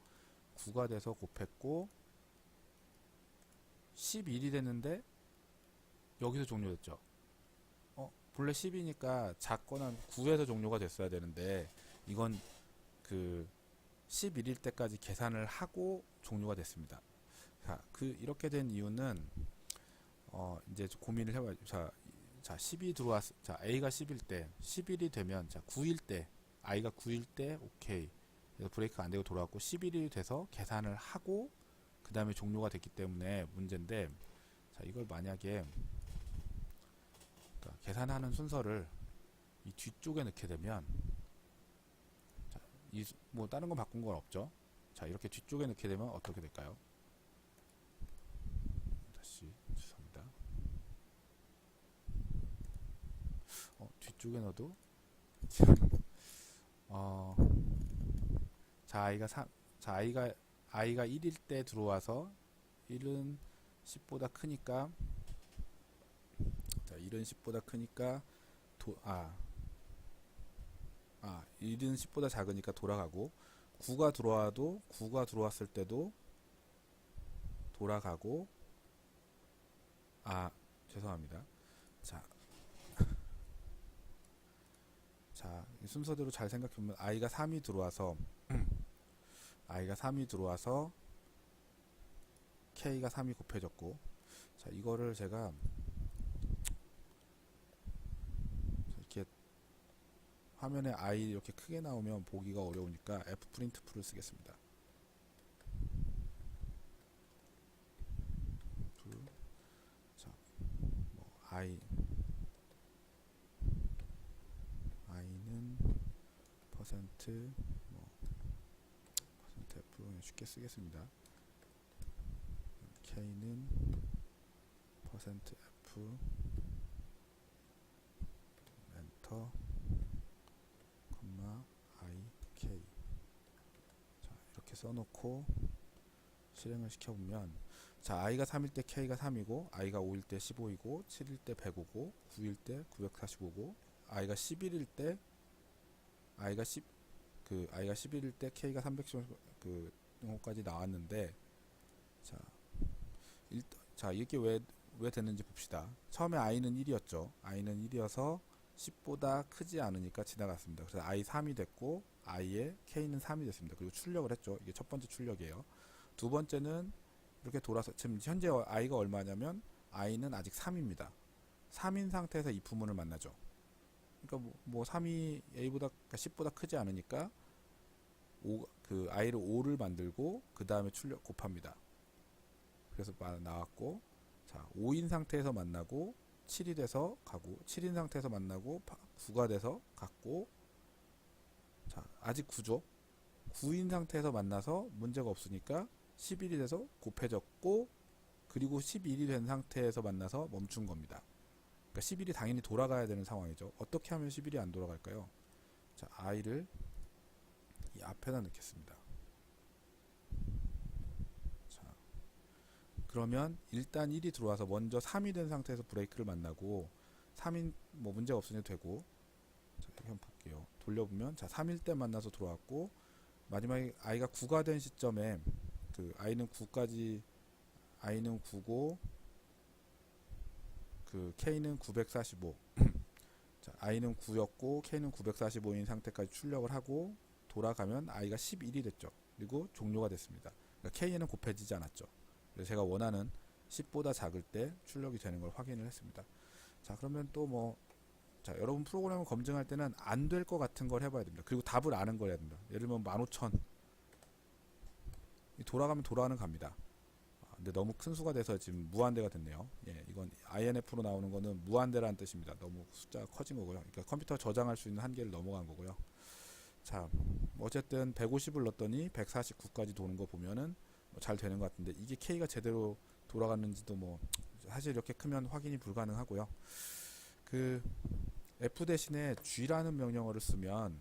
9가 돼서 곱했고, 11이 됐는데 여기서 종료됐죠. 본래 10이니까 작거나 9에서 종료가 됐어야 되는데, 이건 11일 때까지 계산을 하고 종료가 됐습니다. 자, 이렇게 된 이유는 이제 고민을 해봐야죠. 자, 10이 자, a가 10일 때, 11이 되면, 자, 9일 때, i가 9일 때, 오케이. 그래서 브레이크가 안 되고 돌아왔고, 11일이 돼서 계산을 하고, 그 다음에 종료가 됐기 때문에 문제인데, 자, 이걸 만약에, 그러니까 계산하는 순서를 이 뒤쪽에 넣게 되면, 자, 다른 건 바꾼 건 없죠. 자, 이렇게 뒤쪽에 넣게 되면 어떻게 될까요? 다시, 죄송합니다. 뒤쪽에 넣어도 자, i가 1일 때 들어와서 1은 10보다 크니까, 자, 1은 10보다 크니까 1은 10보다 작으니까 돌아가고, 9가 들어와도 9가 들어왔을 때도 돌아가고, 죄송합니다. 자, 자, 이 순서대로 잘 생각해보면 i가 3이 들어와서 i가 3이 들어와서 k가 3이 곱해졌고, 자, 이거를 제가 이렇게 화면에 i 이렇게 크게 나오면 보기가 어려우니까 fprintf를 쓰겠습니다. 자, 뭐 i는 퍼센트 뭐 퍼센트 f 쉽게 쓰겠습니다. k는 퍼센트 f 엔터 콤마 ik. 자, 이렇게 써놓고 실행을 시켜보면, 자, i가 3일 때 k가 3이고, i가 5일 때 15이고, 7일 때 105고, 9일 때 945고, i가 11일 때 i가 11일 때 k가 310 그 호까지 나왔는데, 자, 자, 이게 왜 됐는지 봅시다. 처음에 i는 1이었죠. i는 1이어서 10보다 크지 않으니까 지나갔습니다. 그래서 i 3이 됐고, i의 k는 3이 됐습니다. 그리고 출력을 했죠. 이게 첫 번째 출력이에요. 두 번째는 이렇게 돌아서, 지금 현재 i가 얼마냐면 i는 아직 3입니다. 3인 상태에서 이 부문을 만나죠. 그러니까 뭐 3이 a보다, 그러니까 10보다 크지 않으니까 i를 5를 만들고 그 다음에 출력 곱합니다. 그래서 나왔고, 자, 5인 상태에서 만나고 7이 돼서 가고, 7인 상태에서 만나고 9가 돼서 갔고, 자, 아직 9죠. 9인 상태에서 만나서 문제가 없으니까 11이 돼서 곱해졌고, 그리고 11이 된 상태에서 만나서 멈춘 겁니다. 그러니까 11이 당연히 돌아가야 되는 상황이죠. 어떻게 하면 11이 안 돌아갈까요? 자, i를 이 앞에다 넣겠습니다. 자, 그러면 일단 1이 들어와서 먼저 3이 된 상태에서 브레이크를 만나고, 3인 뭐 문제가 없으니 되고, 자, 이렇게 한번 볼게요. 돌려보면, 자, 3일 때 만나서 들어왔고, 마지막에 i가 9가 된 시점에 i는 9고 k는 945. 자, i는 9였고 k는 945인 상태까지 출력을 하고 돌아가면 i가 11이 됐죠. 그리고 종료가 됐습니다. 그러니까 k는 곱해지지 않았죠. 그래서 제가 원하는 10보다 작을 때 출력이 되는 걸 확인을 했습니다. 자, 그러면 또 뭐, 자, 여러분 프로그램을 검증할 때는 안 될 것 같은 걸 해봐야 됩니다. 그리고 답을 아는 걸 해야 됩니다. 예를 들면 15,000 돌아가면 돌아가는 갑니다. 근데 너무 큰 수가 돼서 지금 무한대가 됐네요. 예, 이건 INF로 나오는 거는 무한대라는 뜻입니다. 너무 숫자가 커진 거고요. 그러니까 컴퓨터가 저장할 수 있는 한계를 넘어간 거고요. 자, 어쨌든 150을 넣었더니 149까지 도는 거 보면은 잘 되는 것 같은데, 이게 K가 제대로 돌아갔는지도 뭐 사실 이렇게 크면 확인이 불가능하고요. F 대신에 G라는 명령어를 쓰면,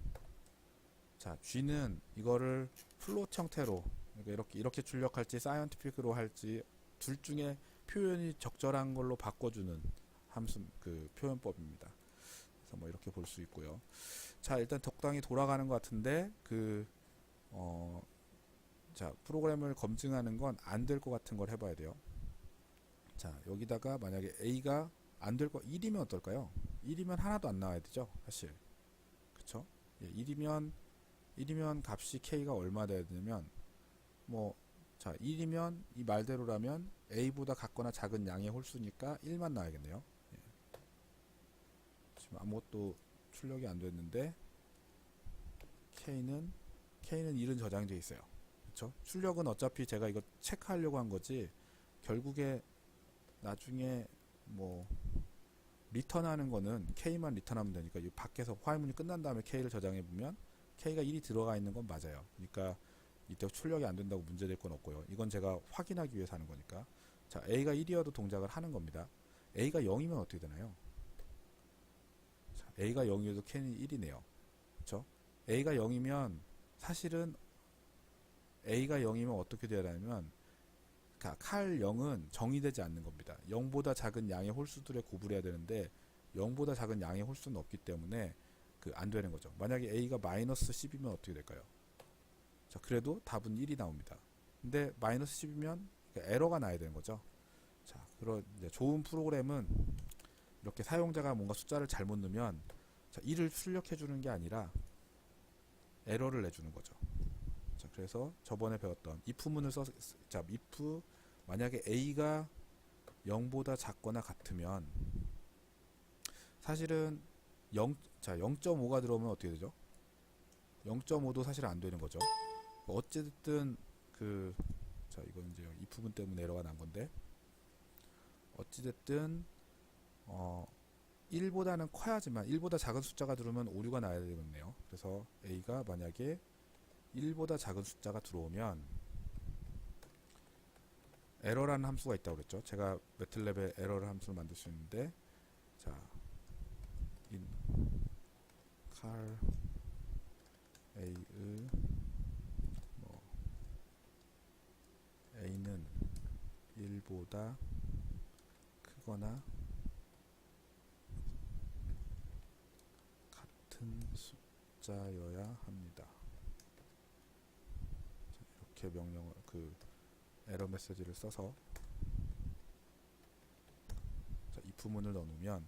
자, G는 이거를 플롯 형태로, 그러니까 이렇게 출력할지 사이언티픽으로 할지 둘 중에 표현이 적절한 걸로 바꿔주는 함수 표현법입니다. 그래서 뭐 이렇게 볼 수 있고요. 자, 일단 적당히 돌아가는 것 같은데 자, 프로그램을 검증하는 건 안 될 것 같은 걸 해봐야 돼요. 자, 여기다가 만약에 A가 안 될 거 1이면 어떨까요? 1이면 하나도 안 나와야 되죠, 사실. 그쵸? 예, 1이면 값이 K가 얼마 돼야 되냐면, 뭐, 자, 1이면 이 말대로라면 A보다 같거나 작은 양의 홀수니까 1만 나와야겠네요. 예. 지금 아무것도 출력이 안 됐는데, K는 1은 저장이 되어 있어요. 그쵸? 출력은 어차피 제가 이거 체크하려고 한 거지, 결국에 나중에 뭐 리턴하는 거는 K만 리턴하면 되니까, 이 밖에서 화해문이 끝난 다음에 K를 저장해 보면 K가 1이 들어가 있는 건 맞아요. 그러니까 이때 출력이 안 된다고 문제될 건 없고요. 이건 제가 확인하기 위해서 하는 거니까. 자, A가 1이어도 동작을 하는 겁니다. A가 0이면 어떻게 되나요? 자, A가 0이어도 K는 1이네요. 그렇죠? A가 0이면 사실은 A가 0이면 어떻게 돼야 되냐면, 칼 0은 정의되지 않는 겁니다. 0보다 작은 양의 홀수들에 구분해야 되는데 0보다 작은 양의 홀수는 없기 때문에 안 되는 거죠. 만약에 A가 마이너스 10이면 어떻게 될까요? 자, 그래도 답은 1이 나옵니다. 근데 마이너스 10이면 에러가 나야 되는 거죠. 자, 좋은 프로그램은 이렇게 사용자가 뭔가 숫자를 잘못 넣으면 자, 이를 출력해 주는 게 아니라 에러를 내주는 거죠. 자, 그래서 저번에 배웠던 if문을 자, if 만약에 a가 0보다 작거나 같으면 사실은 0.5가 들어오면 어떻게 되죠? 0.5도 사실 안 되는 거죠. 어쨌든 자, 이건 이제 이 부분 때문에 에러가 난 건데, 어찌됐든 1보다는 커야지만 1보다 작은 숫자가 들어오면 오류가 나야 되겠네요. 그래서 a가 만약에 1보다 작은 숫자가 들어오면 에러라는 함수가 있다고 그랬죠. 제가 매틀랩에 에러를 함수를 만들 수 있는데, 자, in car a의 뭐 a는 1보다 크거나 같은 숫자여야 합니다. 이렇게 명령을 에러 메시지를 써서 자, if문을 넣어놓으면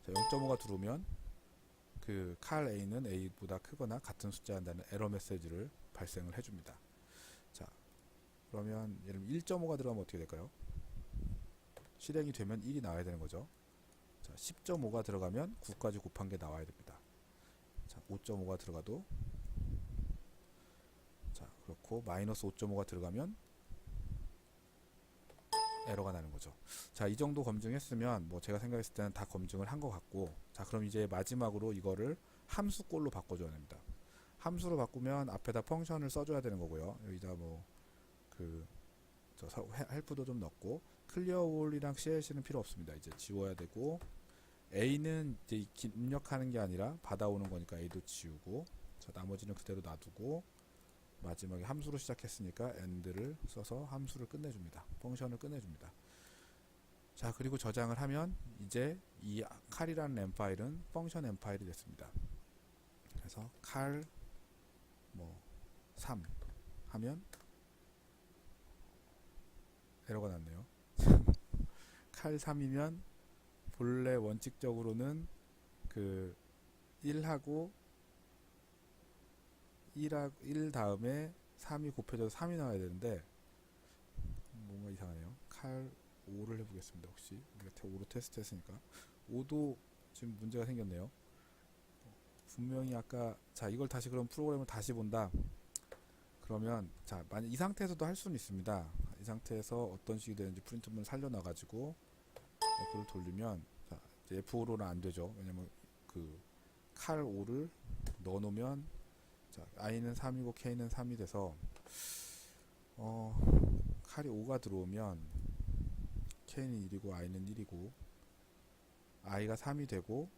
0.5가 들어오면 car a는 a보다 크거나 같은 숫자한다는 에러 메시지를 발생을 해줍니다. 자, 그러면 예를 들면 1.5가 들어가면 어떻게 될까요? 실행이 되면 1이 나와야 되는 거죠. 자, 10.5가 들어가면 9까지 곱한 게 나와야 됩니다. 자, 5.5가 들어가도, 자, 그렇고 마이너스 5.5가 들어가면 에러가 나는 거죠. 자, 이 정도 검증했으면 뭐 제가 생각했을 때는 다 검증을 한 것 같고, 자, 그럼 이제 마지막으로 이거를 함수꼴로 바꿔줘야 됩니다. 함수로 바꾸면 앞에다 펑션을 써줘야 되는 거고요. 여기다 헬프도 좀 넣고, 클리어 올이랑 CLC는 필요 없습니다. 이제 지워야 되고, A는 이제 입력하는 게 아니라 받아오는 거니까 A도 지우고, 자, 나머지는 그대로 놔두고, 마지막에 함수로 시작했으니까 end를 써서 함수를 끝내줍니다. 펑션을 끝내줍니다. 자, 그리고 저장을 하면 이제 이 car이라는 m 파일은 펑션 m 파일이 됐습니다. 그래서 car 3 하면 에러가 났네요. car 3이면 본래 원칙적으로는 1하고 1 다음에 3이 곱해져서 3이 나와야 되는데 뭔가 이상하네요. car 5를 해보겠습니다. 혹시 우리가 5로 테스트 했으니까 5도 지금 문제가 생겼네요. 분명히 아까, 자, 이걸 다시 그럼 프로그램을 다시 본다. 그러면 자, 만약 이 상태에서도 할 수는 있습니다. 이 상태에서 어떤 식이 되는지 프린트문을 살려놔가지고 F를 돌리면, 자, 이제 F5로는 안 되죠. 왜냐면 car 5를 넣어놓으면, 자, i는 3이고 k는 3이 돼서 칼이 5가 들어오면 k는 1이고 i는 1이고 i가 3이 되고,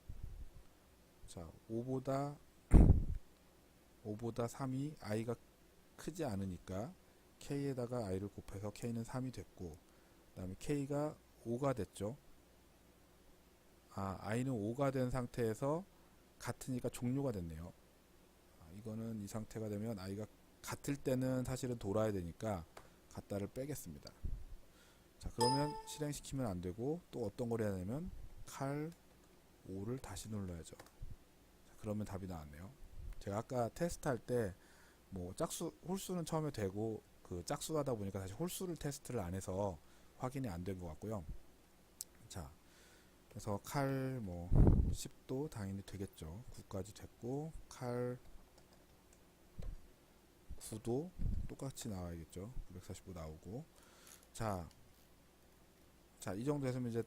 자, 5보다 3이 i가 크지 않으니까 k에다가 i를 곱해서 k는 3이 됐고, 그 다음에 k가 5가 됐죠. i는 5가 된 상태에서 같으니까 종료가 됐네요. 이거는 이 상태가 되면 i가 같을 때는 사실은 돌아야 되니까 같다를 빼겠습니다. 자, 그러면 실행시키면 안 되고 또 어떤 걸 해야 되냐면 car 5를 다시 눌러야죠. 자, 그러면 답이 나왔네요. 제가 아까 테스트할 때 뭐 홀수는 처음에 되고 짝수 하다 보니까 사실 홀수를 테스트를 안 해서 확인이 안 된 것 같고요. 자, 그래서 car 10도 당연히 되겠죠. 9까지 됐고, car 9도 똑같이 나와야겠죠. 945 나오고. 자, 이 정도 했으면 이제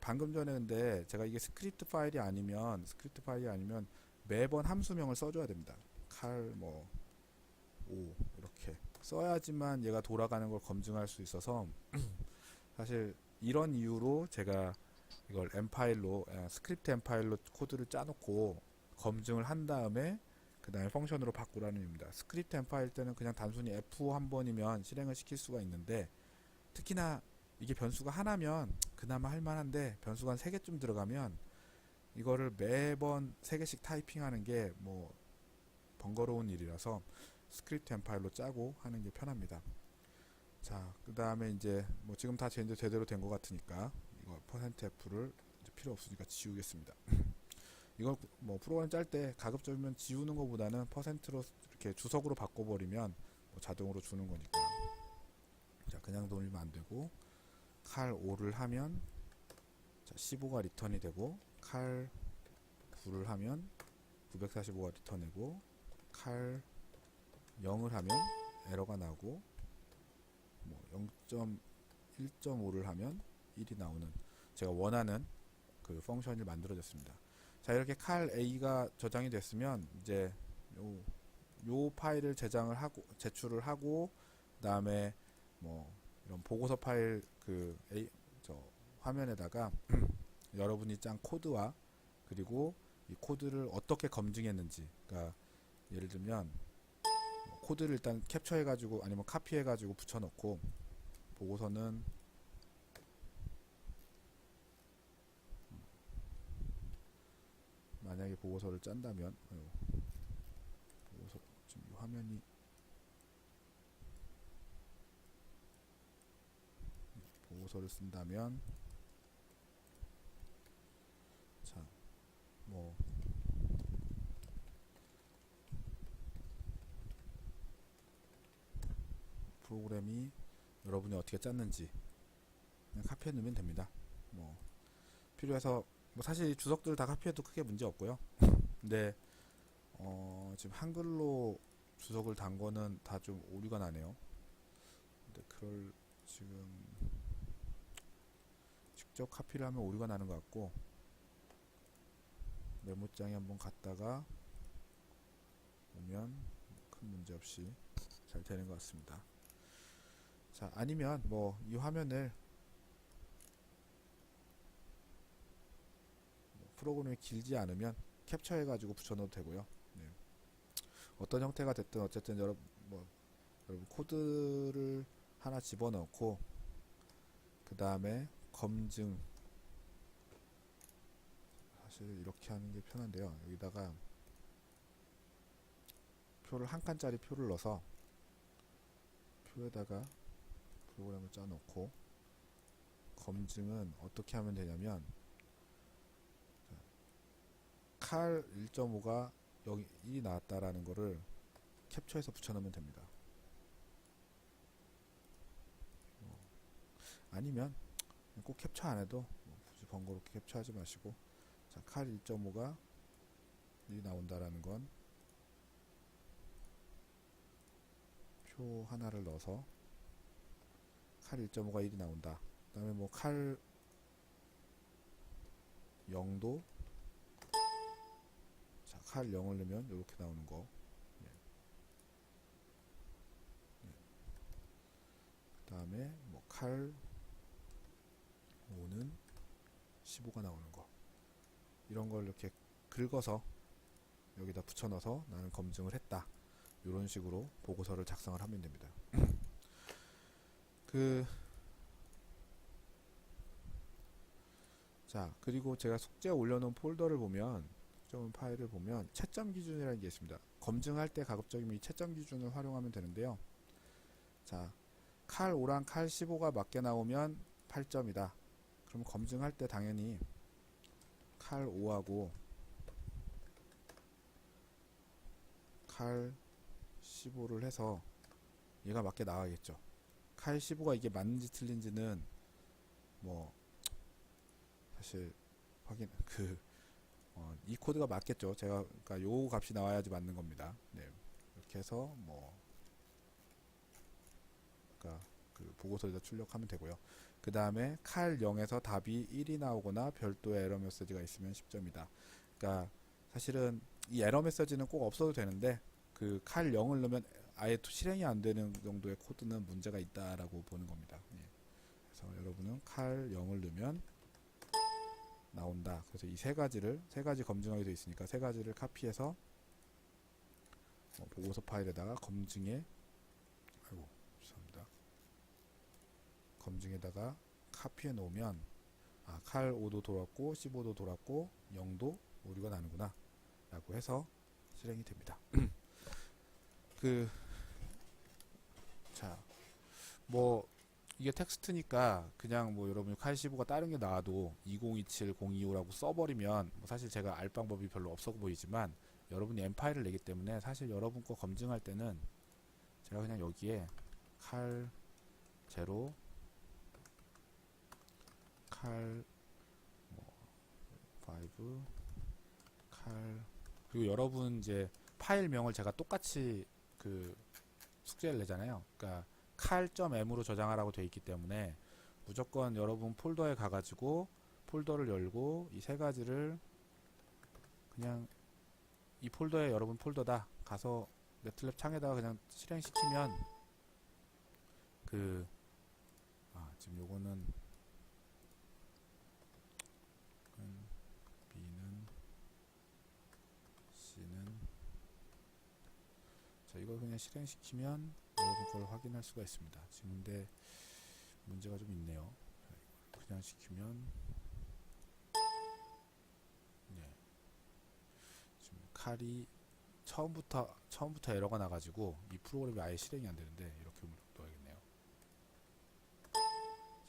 방금 전에 근데 제가 이게 스크립트 파일이 아니면 매번 함수명을 써줘야 됩니다. car 5 이렇게 써야지만 얘가 돌아가는 걸 검증할 수 있어서 사실 이런 이유로 제가 이걸 m 파일로 스크립트 m 파일로 코드를 짜놓고 검증을 한 다음에 그 다음에 펑션으로 바꾸라는 의미입니다. 스크립트 m 파일 때는 그냥 단순히 F5 한 번이면 실행을 시킬 수가 있는데, 특히나 이게 변수가 하나면 그나마 할만한데 변수가 한 3개쯤 들어가면 이거를 매번 3개씩 타이핑하는 게 번거로운 일이라서 스크립트 m 파일로 짜고 하는 게 편합니다. 자, 그 다음에 이제 지금 다 제대로 된 것 같으니까 이거 %F를 이제 필요 없으니까 지우겠습니다. 이걸 뭐 프로그램 짤 때 가급적이면 지우는 것보다는 퍼센트로 이렇게 주석으로 바꿔버리면 뭐 자동으로 주는 거니까. 자, 그냥 돌리면 안 되고, 칼 5를 하면, 자, 15가 리턴이 되고, 칼 9를 하면 945가 리턴이고, 칼 0을 하면 에러가 나오고, 뭐 0.1.5를 하면 1이 나오는, 제가 원하는 그 펑션을 만들어졌습니다. 자, 이렇게 칼 A가 저장이 됐으면 이제 요 파일을 제작을 하고 제출을 하고, 그다음에 뭐 이런 보고서 파일 그 저 화면에다가 여러분이 짠 코드와, 그리고 이 코드를 어떻게 검증했는지, 그러니까 예를 들면 뭐 코드를 일단 캡처해 가지고 아니면 카피해 가지고 붙여 놓고, 보고서는 만약에 보고서를 짠다면, 보고서 지금 이 화면이, 보고서를 쓴다면, 자, 뭐 프로그램이 여러분이 어떻게 짰는지 그냥 카피해 놓으면 됩니다. 뭐 필요해서 뭐 사실 주석들 다 카피해도 크게 문제 없고요. 근데 지금 한글로 주석을 단 거는 다 좀 오류가 나네요. 근데 그걸 지금 직접 카피를 하면 오류가 나는 것 같고, 메모장에 한번 갔다가 오면 큰 문제 없이 잘 되는 것 같습니다. 자, 아니면 뭐 이 화면을 프로그램이 길지 않으면 캡처해 가지고 붙여 넣어도 되고요. 네. 어떤 형태가 됐든 어쨌든 여러분 코드를 하나 집어넣고, 그 다음에 검증, 사실 이렇게 하는 게 편한데요. 여기다가 표를 한 칸짜리 표를 넣어서 표에다가 프로그램을 짜놓고, 검증은 어떻게 하면 되냐면 칼 1.5가 여기 1이 나왔다라는 거를 캡처해서 붙여넣으면 됩니다. 아니면 꼭 캡처 안 해도 굳이 번거롭게 캡처하지 마시고, 자, 칼 1.5가 1이 나온다라는 건 표 하나를 넣어서 칼 1.5가 1이 나온다. 그 다음에 뭐 칼 0도, 자, 칼 0을 넣으면 이렇게 나오는 거. 예. 예. 그 다음에 뭐 칼 5는 15가 나오는 거. 이런 걸 이렇게 긁어서 여기다 붙여 넣어서 나는 검증을 했다. 이런 식으로 보고서를 작성을 하면 됩니다. 자, 그리고 제가 숙제 올려놓은 폴더를 보면, 숙제 파일을 보면 채점 기준이라는 게 있습니다. 검증할 때 가급적이면 이 채점 기준을 활용하면 되는데요. 자, 칼 5랑 칼 15가 맞게 나오면 8점이다. 그럼 검증할 때 당연히 칼 5하고 칼 15를 해서 얘가 맞게 나와야겠죠. 칼 15가 이게 맞는지 틀린지는 뭐 사실 확인 이 코드가 맞겠죠. 제가 그러니까 요 값이 나와야지 맞는 겁니다. 네. 이렇게 해서 뭐 그러니까 그 보고서에다 출력하면 되고요. 그 다음에 칼 0에서 답이 1이 나오거나 별도의 에러 메시지가 있으면 10점이다. 그러니까 사실은 이 에러 메시지는 꼭 없어도 되는데, 그 칼 0을 넣으면 아예 실행이 안 되는 정도의 코드는 문제가 있다라고 보는 겁니다. 예. 그래서 여러분은 칼 0을 넣으면 나온다. 그래서 이 세 가지 검증하게 되어 있으니까 세 가지를 카피해서 보고서 파일에다가 검증에다가 카피해 놓으면, 아, 칼 5도 돌았고 15도 돌았고 0도 오류가 나는구나 라고 해서 실행이 됩니다. 자, 뭐 이게 텍스트니까 그냥 뭐 여러분이 칼15가 다른 게 나와도 2027, 025라고 써버리면 뭐 사실 제가 알 방법이 별로 없어 보이지만 여러분이 M 파일을 내기 때문에 사실 여러분 거 검증할 때는 제가 그냥 여기에 칼 제로 칼 뭐, 5 칼 그리고 여러분 이제 파일명을 제가 똑같이 그 숙제를 내잖아요. 그러니까 칼.m으로 저장하라고 되어 있기 때문에 무조건 여러분 폴더에 가가지고 폴더를 열고 이 세 가지를 그냥 이 폴더에 여러분 폴더다 가서 매틀랩 창에다가 그냥 실행시키면 그 지금 요거는 B는 C는 자 이걸 그냥 실행시키면 여러분 걸 확인할 수가 있습니다. 지금 근데 문제가 좀 있네요. 자, 그냥 시키면 네, 지금 칼이 처음부터 에러가 나가지고 이 프로그램이 아예 실행이 안 되는데 이렇게 넣어야겠네요.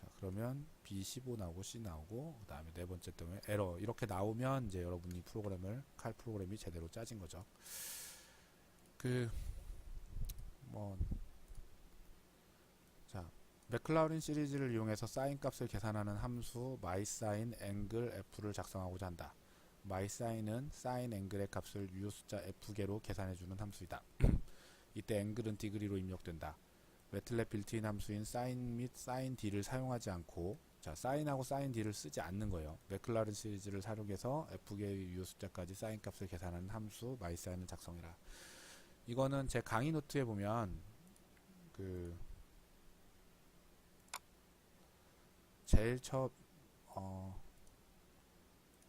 자 그러면 B15 나오고 C 나오고 그 다음에 네 번째 때문에 에러 이렇게 나오면 이제 여러분이 칼 프로그램이 제대로 짜진 거죠. 자 맥클라우린 시리즈를 이용해서 사인 값을 계산하는 함수 mySine angle f를 작성하고자 한다. mySine은 사인 앵글의 값을 유효 숫자 f개로 계산해주는 함수이다. 이때 앵글은 디그리로 입력된다. 매틀랩 빌트인 함수인 sin 및 sin d를 사용하지 않고 자 sin하고 sin d를 쓰지 않는 거예요. 맥클라우린 시리즈를 사용해서 f개의 유효 숫자까지 사인 값을 계산하는 함수 mySine을 작성해라. 이거는 제 강의 노트에 보면 그 제일 처음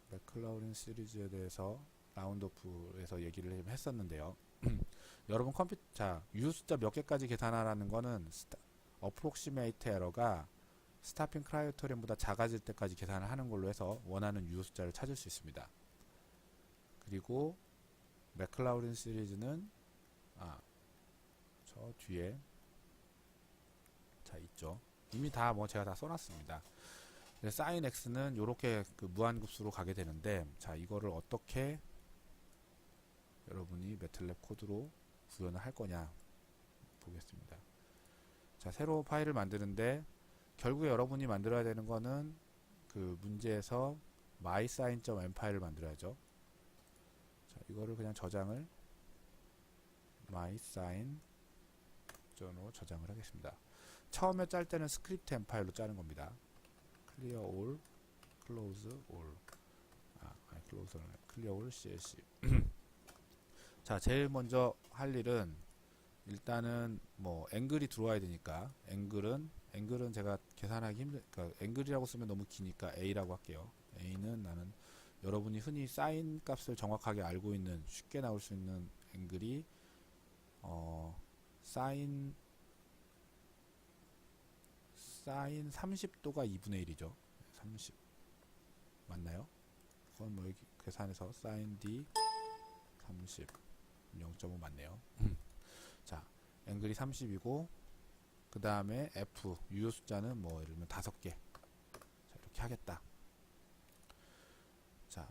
맥클라우린 시리즈에 대해서 라운드오프에서 얘기를 했었는데요. 여러분 자 유효 숫자 몇 개까지 계산하라는 거는 어프록시메이트 에러가 스타핑 크라이오토리움보다 작아질 때까지 계산을 하는 걸로 해서 원하는 유효 숫자를 찾을 수 있습니다. 그리고 맥클라우린 시리즈는 저 뒤에 자 있죠. 이미 다 뭐 제가 다 써놨습니다. 사인 x는 이렇게 그 무한급수로 가게 되는데 자 이거를 어떻게 여러분이 매틀랩 코드로 구현을 할 거냐 보겠습니다. 자 새로 파일을 만드는데 결국에 여러분이 만들어야 되는 거는 그 문제에서 mySine.m 파일을 만들어야죠. 자 이거를 그냥 저장을 mySine.으로 저장을 하겠습니다. 처음에 짤 때는 스크립트 m 파일로 짜는 겁니다. clear all, close all. clear all clc. 자, 제일 먼저 할 일은 일단은 뭐 앵글이 들어와야 되니까 앵글은 제가 계산하기 그러니까 앵글이라고 쓰면 너무 기니까 A라고 할게요. A는 나는 여러분이 흔히 사인 값을 정확하게 알고 있는 쉽게 나올 수 있는 앵글이 사인 30도가 2분의 1이죠. 30 맞나요? 그건 뭐 여기 계산해서 sin D 30 0.5 맞네요. 자, 앵글이 30이고 그 다음에 F 유효 숫자는 뭐 예를 들면 5개. 자, 이렇게 하겠다. 자,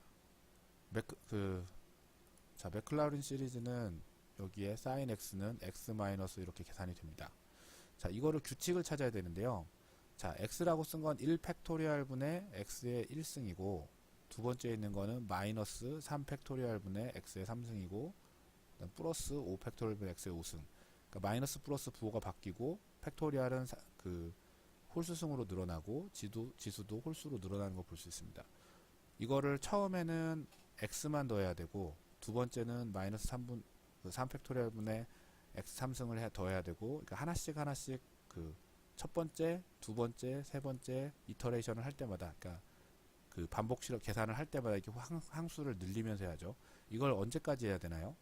맥클라우린 시리즈는 여기에 sin x는 x 마이너스 이렇게 계산이 됩니다. 자, 이거를 규칙을 찾아야 되는데요. 자, x라고 쓴 건 1 팩토리얼 분의 x의 1승이고 두 번째 있는 거는 마이너스 3 팩토리얼 분의 x의 3승이고 플러스 5 팩토리얼 분의 x의 5승. 그러니까 마이너스 플러스 부호가 바뀌고 팩토리얼은 그 홀수승으로 늘어나고 지수도 홀수로 늘어나는 거 볼 수 있습니다. 이거를 처음에는 x만 더해야 되고 두 번째는 마이너스 3 팩토리얼 분의 x 3승을 더해야 되고 그러니까 하나씩 그 첫 번째, 두 번째, 세 번째 이터레이션을 할 때마다 그러니까 그 반복 실험 계산을 할 때마다 이렇게 항수를 늘리면서 해야죠. 이걸 언제까지 해야 되나요?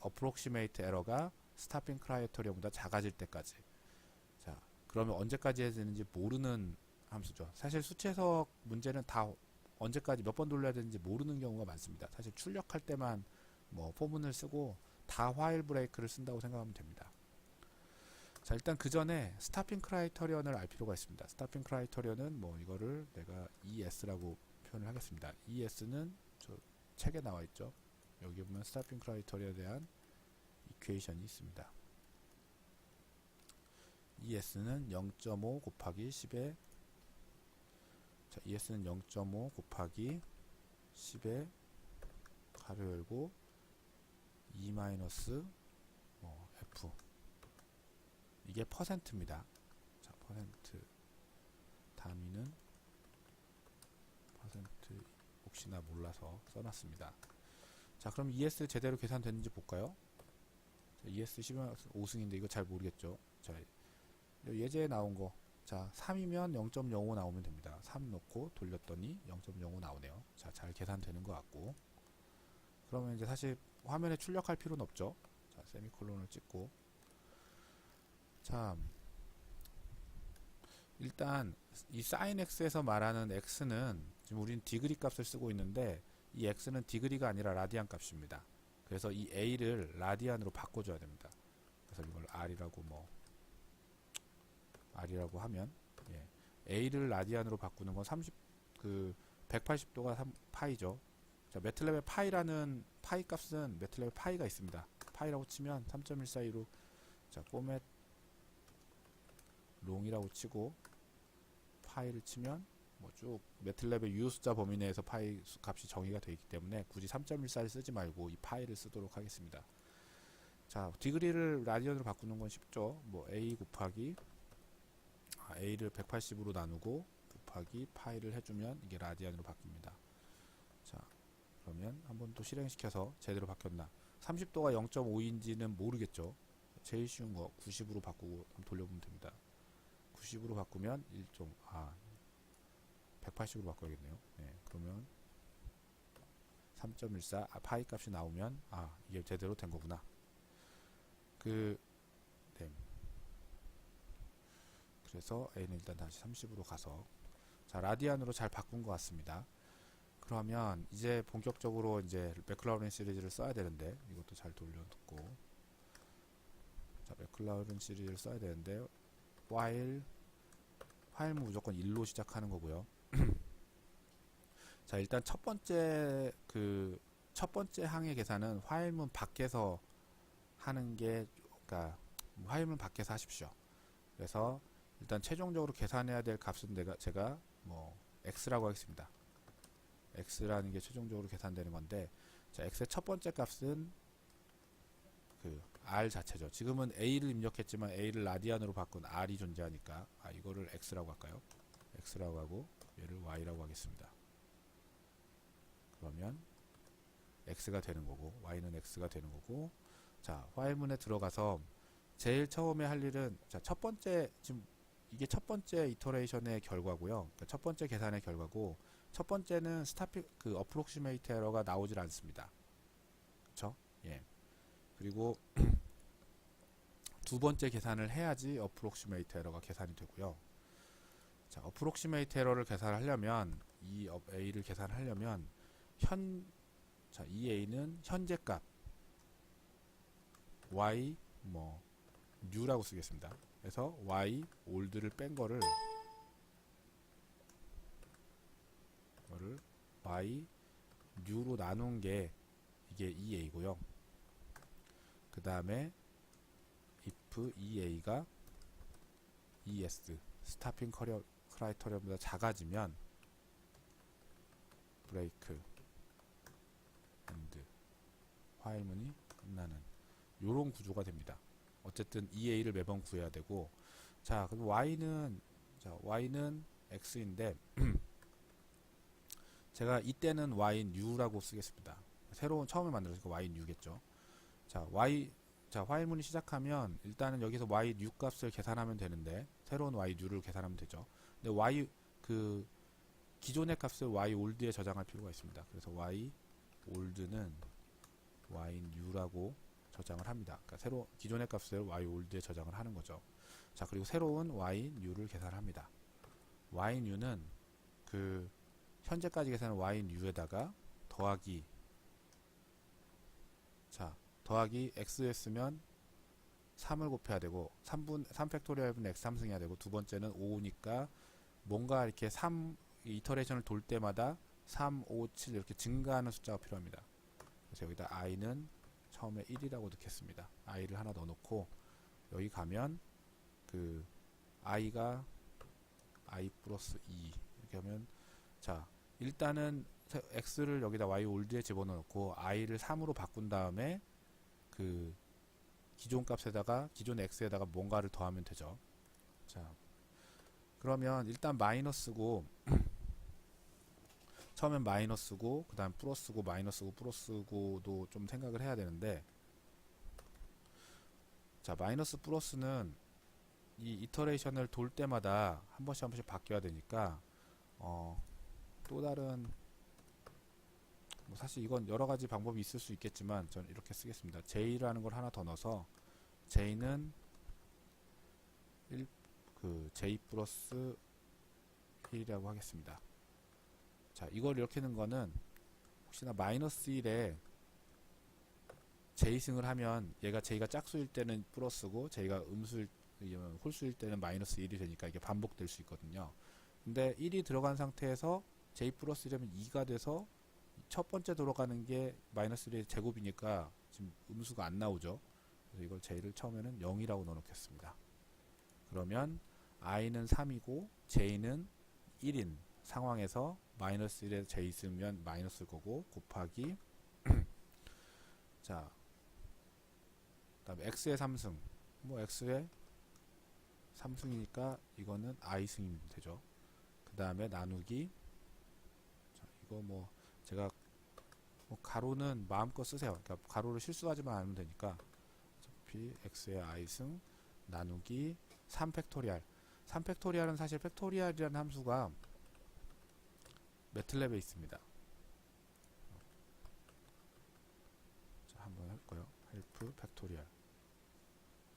어프록시메이트 에러가 스타핑 크라이오토리움보다 작아질 때까지. 자, 그러면 언제까지 해야 되는지 모르는 함수죠. 사실 수치해석 문제는 다 언제까지 몇 번 돌려야 되는지 모르는 경우가 많습니다. 사실 출력할 때만 뭐 포문을 쓰고 다 화일 브레이크를 쓴다고 생각하면 됩니다. 자, 일단 그 전에 스타핑 크라이터리언을 알 필요가 있습니다. 스타핑 크라이터리언은 뭐 이거를 내가 ES라고 표현을 하겠습니다. ES는 저 책에 나와 있죠. 여기 보면 스타핑 크라이터리언에 대한 이퀘이션이 있습니다. ES는 0.5 곱하기 10의 자, ES는 0.5 곱하기 10의 가로 열고 E 마이너스 F 이게 퍼센트입니다. 자, 퍼센트 단위는 퍼센트 혹시나 몰라서 써놨습니다. 자, 그럼 ES 제대로 계산됐는지 볼까요? 자, ES 10은 5승인데 이거 잘 모르겠죠. 자, 예제에 나온 거. 자, 3이면 0.05 나오면 됩니다. 3 넣고 돌렸더니 0.05 나오네요. 자, 잘 계산되는 것 같고. 그러면 이제 사실 화면에 출력할 필요는 없죠. 자, 세미콜론을 찍고. 자, 일단 이 sin x에서 말하는 x는 지금 우리는 디그리 값을 쓰고 있는데 이 x는 디그리가 아니라 라디안 값입니다. 그래서 이 a를 라디안으로 바꿔줘야 됩니다. 그래서 이걸 r이라고 r이라고 하면 a를 라디안으로 바꾸는 건 180도가 파이죠. 자, 매틀랩의 파이라는 파이 값은 매틀랩의 파이가 있습니다. 파이라고 치면 3.142로 자, 꼬맷 롱이라고 치고 파이를 치면 뭐 쭉 매틀랩의 유효숫자 범위 내에서 파이 값이 정의가 되어 있기 때문에 굳이 3.14를 쓰지 말고 이 파이를 쓰도록 하겠습니다. 자, 디그리를 라디안으로 바꾸는 건 쉽죠. 뭐 a 곱하기 a를 180으로 나누고 곱하기 파이를 해주면 이게 라디안으로 바뀝니다. 자, 그러면 한번 또 실행시켜서 제대로 바뀌었나. 30도가 0.5인지는 모르겠죠. 제일 쉬운 거 90으로 바꾸고 돌려보면 됩니다. 90으로 바꾸면 180으로 바꿔야겠네요. 네, 그러면 3.14 파이 값이 나오면 이게 제대로 된 거구나. 네. 그래서 a는 일단 다시 30으로 가서 자, 라디안으로 잘 바꾼 것 같습니다. 그러면 이제 본격적으로 이제 맥클라우린 시리즈를 써야 되는데 이것도 잘 돌려놓고 자, 맥클라우린 시리즈를 써야 되는데 while은 무조건 1로 시작하는 거고요. 자, 일단 첫 번째 항의 계산은 while문 밖에서 하는 게 그러니까 while문 밖에서 하십시오. 그래서 일단 최종적으로 계산해야 될 값은 제가 뭐 x라고 하겠습니다. x라는 게 최종적으로 계산되는 건데 자, x의 첫 번째 값은 r 자체죠. 지금은 a를 입력했지만 a를 라디안으로 바꾼 r이 존재하니까 이거를 x라고 할까요? x라고 하고 얘를 y라고 하겠습니다. 그러면 x가 되는 거고 y는 x가 되는 거고 자, while문에 들어가서 제일 처음에 할 일은 자, 첫 번째 지금 이게 첫 번째 이터레이션의 결과고요. 그러니까 첫 번째 계산의 결과고 첫 번째는 어프록시메이트 에러가 나오질 않습니다. 그쵸? 예. 그리고 두 번째 계산을 해야지 어프록시메이트 에러가 계산이 되고요. 자, 어프록시메이트 에러를 계산하려면 이 a를 계산하려면 이 a는 현재 값 y new라고 쓰겠습니다. 그래서 y old를 뺀 거를 y new로 나눈 게 이게 EA고요. 그 다음에 if EA가 ES 스타핑 크라이터리언보다 작아지면 브레이크 엔드 화일문이 끝나는 요런 구조가 됩니다. 어쨌든 EA를 매번 구해야 되고 자, 그럼 y는 x인데 제가 이때는 y new라고 쓰겠습니다. 새로운 처음에 만들었으니까 y new겠죠. 자, 화일문이 시작하면 일단은 여기서 y new 값을 계산하면 되는데 새로운 y new를 계산하면 되죠. 근데 기존의 값을 y old에 저장할 필요가 있습니다. 그래서 y old는 y new라고 저장을 합니다. 그러니까 기존의 값을 y old에 저장을 하는 거죠. 자, 그리고 새로운 y new를 계산합니다. y new는 현재까지 계산한 y new에다가 더하기 x였으면 3을 곱해야 되고 3팩토리얼분 x 3승 해야 되고, 두 번째는 5니까 뭔가 이렇게 3 이터레이션을 돌 때마다 3, 5, 7 이렇게 증가하는 숫자가 필요합니다. 그래서 여기다 i는 처음에 1이라고 넣겠습니다. i를 하나 넣어 놓고, 여기 가면 그 i가 i 플러스 2 이렇게 하면, 자 일단은 x를 여기다 y 올드에 집어넣고 i를 3으로 바꾼 다음에 그 기존 값에다가 기존 x에다가 뭔가를 더하면 되죠. 자 그러면 일단 마이너스고 처음엔 마이너스고 그 다음 플러스고 마이너스고 플러스고도 좀 생각을 해야 되는데, 자 마이너스 플러스는 이 이터레이션을 돌 때마다 한 번씩 바뀌어야 되니까 또 다른 뭐 사실 이건 여러 가지 방법이 있을 수 있겠지만 저는 이렇게 쓰겠습니다. j라는 걸 하나 더 넣어서 j는 j 플러스 1이라고 하겠습니다. 자 이걸 이렇게 넣은 거는 혹시나 마이너스 1에 j승을 하면 얘가 j가 짝수일 때는 플러스고 j가 홀수일 때는 마이너스 1이 되니까 이게 반복될 수 있거든요. 근데 1이 들어간 상태에서 j 플러스 1이면 2가 돼서 첫 번째 들어가는 게 마이너스 1의 제곱이니까 지금 음수가 안 나오죠. 그래서 이걸 j를 처음에는 0이라고 넣어 놓겠습니다. 그러면 i는 3이고 j는 1인 상황에서 마이너스 1에 j 있으면 마이너스일 거고, 곱하기 자 그다음에 x의 3승, 뭐 x의 3승이니까 이거는 i승이면 되죠. 그 다음에 나누기, 자 이거 뭐 제가 뭐 가로는 마음껏 쓰세요. 그러니까 가로를 실수하지만 않으면 되니까 어차피 x의 i승 나누기 3팩토리얼. 3팩토리얼은 사실 팩토리얼이라는 함수가 매틀랩에 있습니다. 자 한번 해볼까요? 헬프 팩토리얼.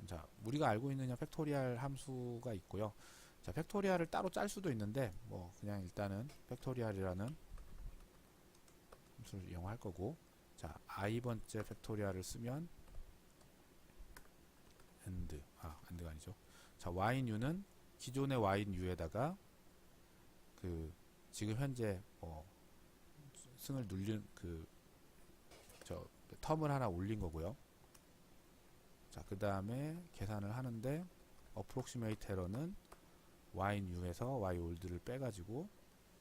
자 우리가 알고 있는 팩토리얼 함수가 있고요. 자 팩토리얼을 따로 짤 수도 있는데 뭐 그냥 일단은 팩토리얼이라는 함수를 이용할 거고, 자 i번째 팩토리얼을 쓰면 and가 아니죠. 자 ynu는 기존의 ynu에다가 그 지금 현재 승을 눌린 저 텀을 하나 올린 거고요. 자 그 다음에 계산을 하는데 approximate error는 ynu에서 yold를 빼가지고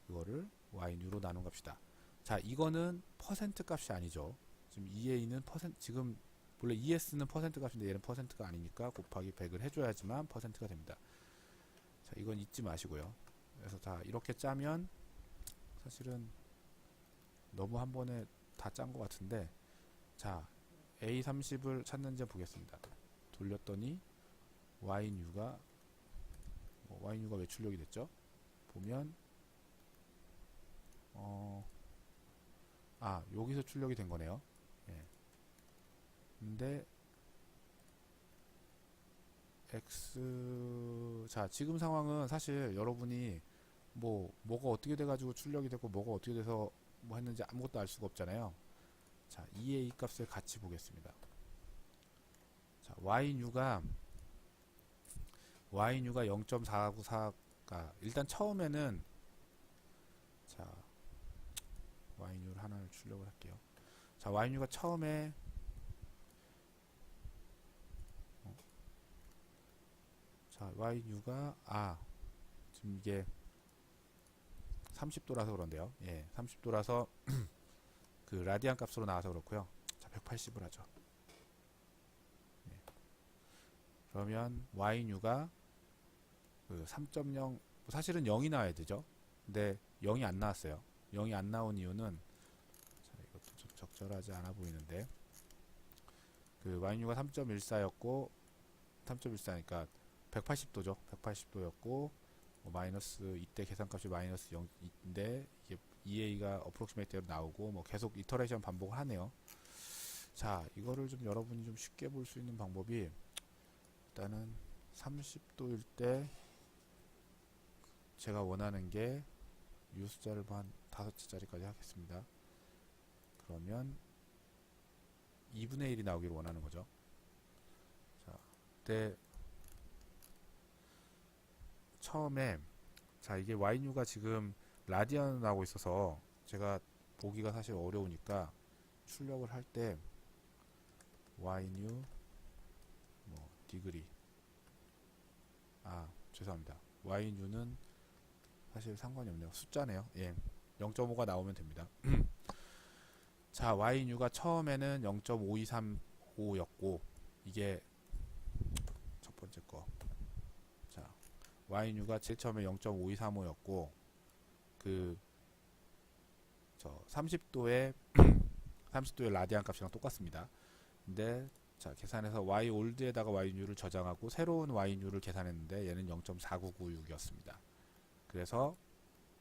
이거를 ynu로 나눈 값이다. 자 이거는 퍼센트 값이 아니죠. 지금 EA는 지금 원래 ES는 퍼센트 값인데 얘는 퍼센트가 아니니까 곱하기 100을 해줘야지만 퍼센트가 됩니다. 자 이건 잊지 마시고요. 그래서 다 이렇게 짜면 사실은 너무 한 번에 다 짠 것 같은데, 자 A30을 찾는지 보겠습니다. 돌렸더니 ynu가 왜 출력이 됐죠? 보면 여기서 출력이 된 거네요. 예. 근데 자 지금 상황은 사실 여러분이 뭐가 어떻게 돼가지고 출력이 됐고 뭐가 어떻게 돼서 뭐 했는지 아무것도 알 수가 없잖아요. 자 EA 값을 같이 보겠습니다. 자 ynu가 0.494가 일단 처음에는, 자 ynu를 하나를 출력을 할게요. 자 ynu가 처음에 자 ynu가 지금 이게 30도라서 그런데요. 예, 30도라서 그 라디안 값으로 나와서 그렇고요. 자 180을 하죠. 예. 그러면 ynu가 그 3.0 사실은 0이 나와야 되죠. 근데 0이 안 나왔어요. 0이 안 나온 이유는, 자 이것도 좀 적절하지 않아 보이는데, 그 ynu가 3.14였고 3.14니까 180도죠. 180도였고 마이너스 이때 계산값이 마이너스 0인데 이게 EA가 approximate로 나오고 뭐 계속 이터레이션 반복을 하네요. 자 이거를 좀 여러분이 좀 쉽게 볼 수 있는 방법이, 일단은 30도일 때 제가 원하는 게 이 숫자를 한 5자리까지 하겠습니다. 그러면 2분의 1이 나오기를 원하는 거죠. 자 그때 처음에 자 이게 yNew가 지금 라디안 나오고 있어서 제가 보기가 사실 어려우니까 출력을 할 때 yNew 뭐 디그리 죄송합니다. yNew는 사실 상관이 없네요. 숫자네요. 예, 0.5가 나오면 됩니다. 자, yNew가 처음에는 0.5235였고 이게 첫 번째 거. 자, yNew가 제일 처음에 0.5235였고 그 30도의 30도의 라디안 값이랑 똑같습니다. 근데 자, 계산해서 yOld에다가 yNew를 저장하고 새로운 yNew를 계산했는데 얘는 0.4996이었습니다. 그래서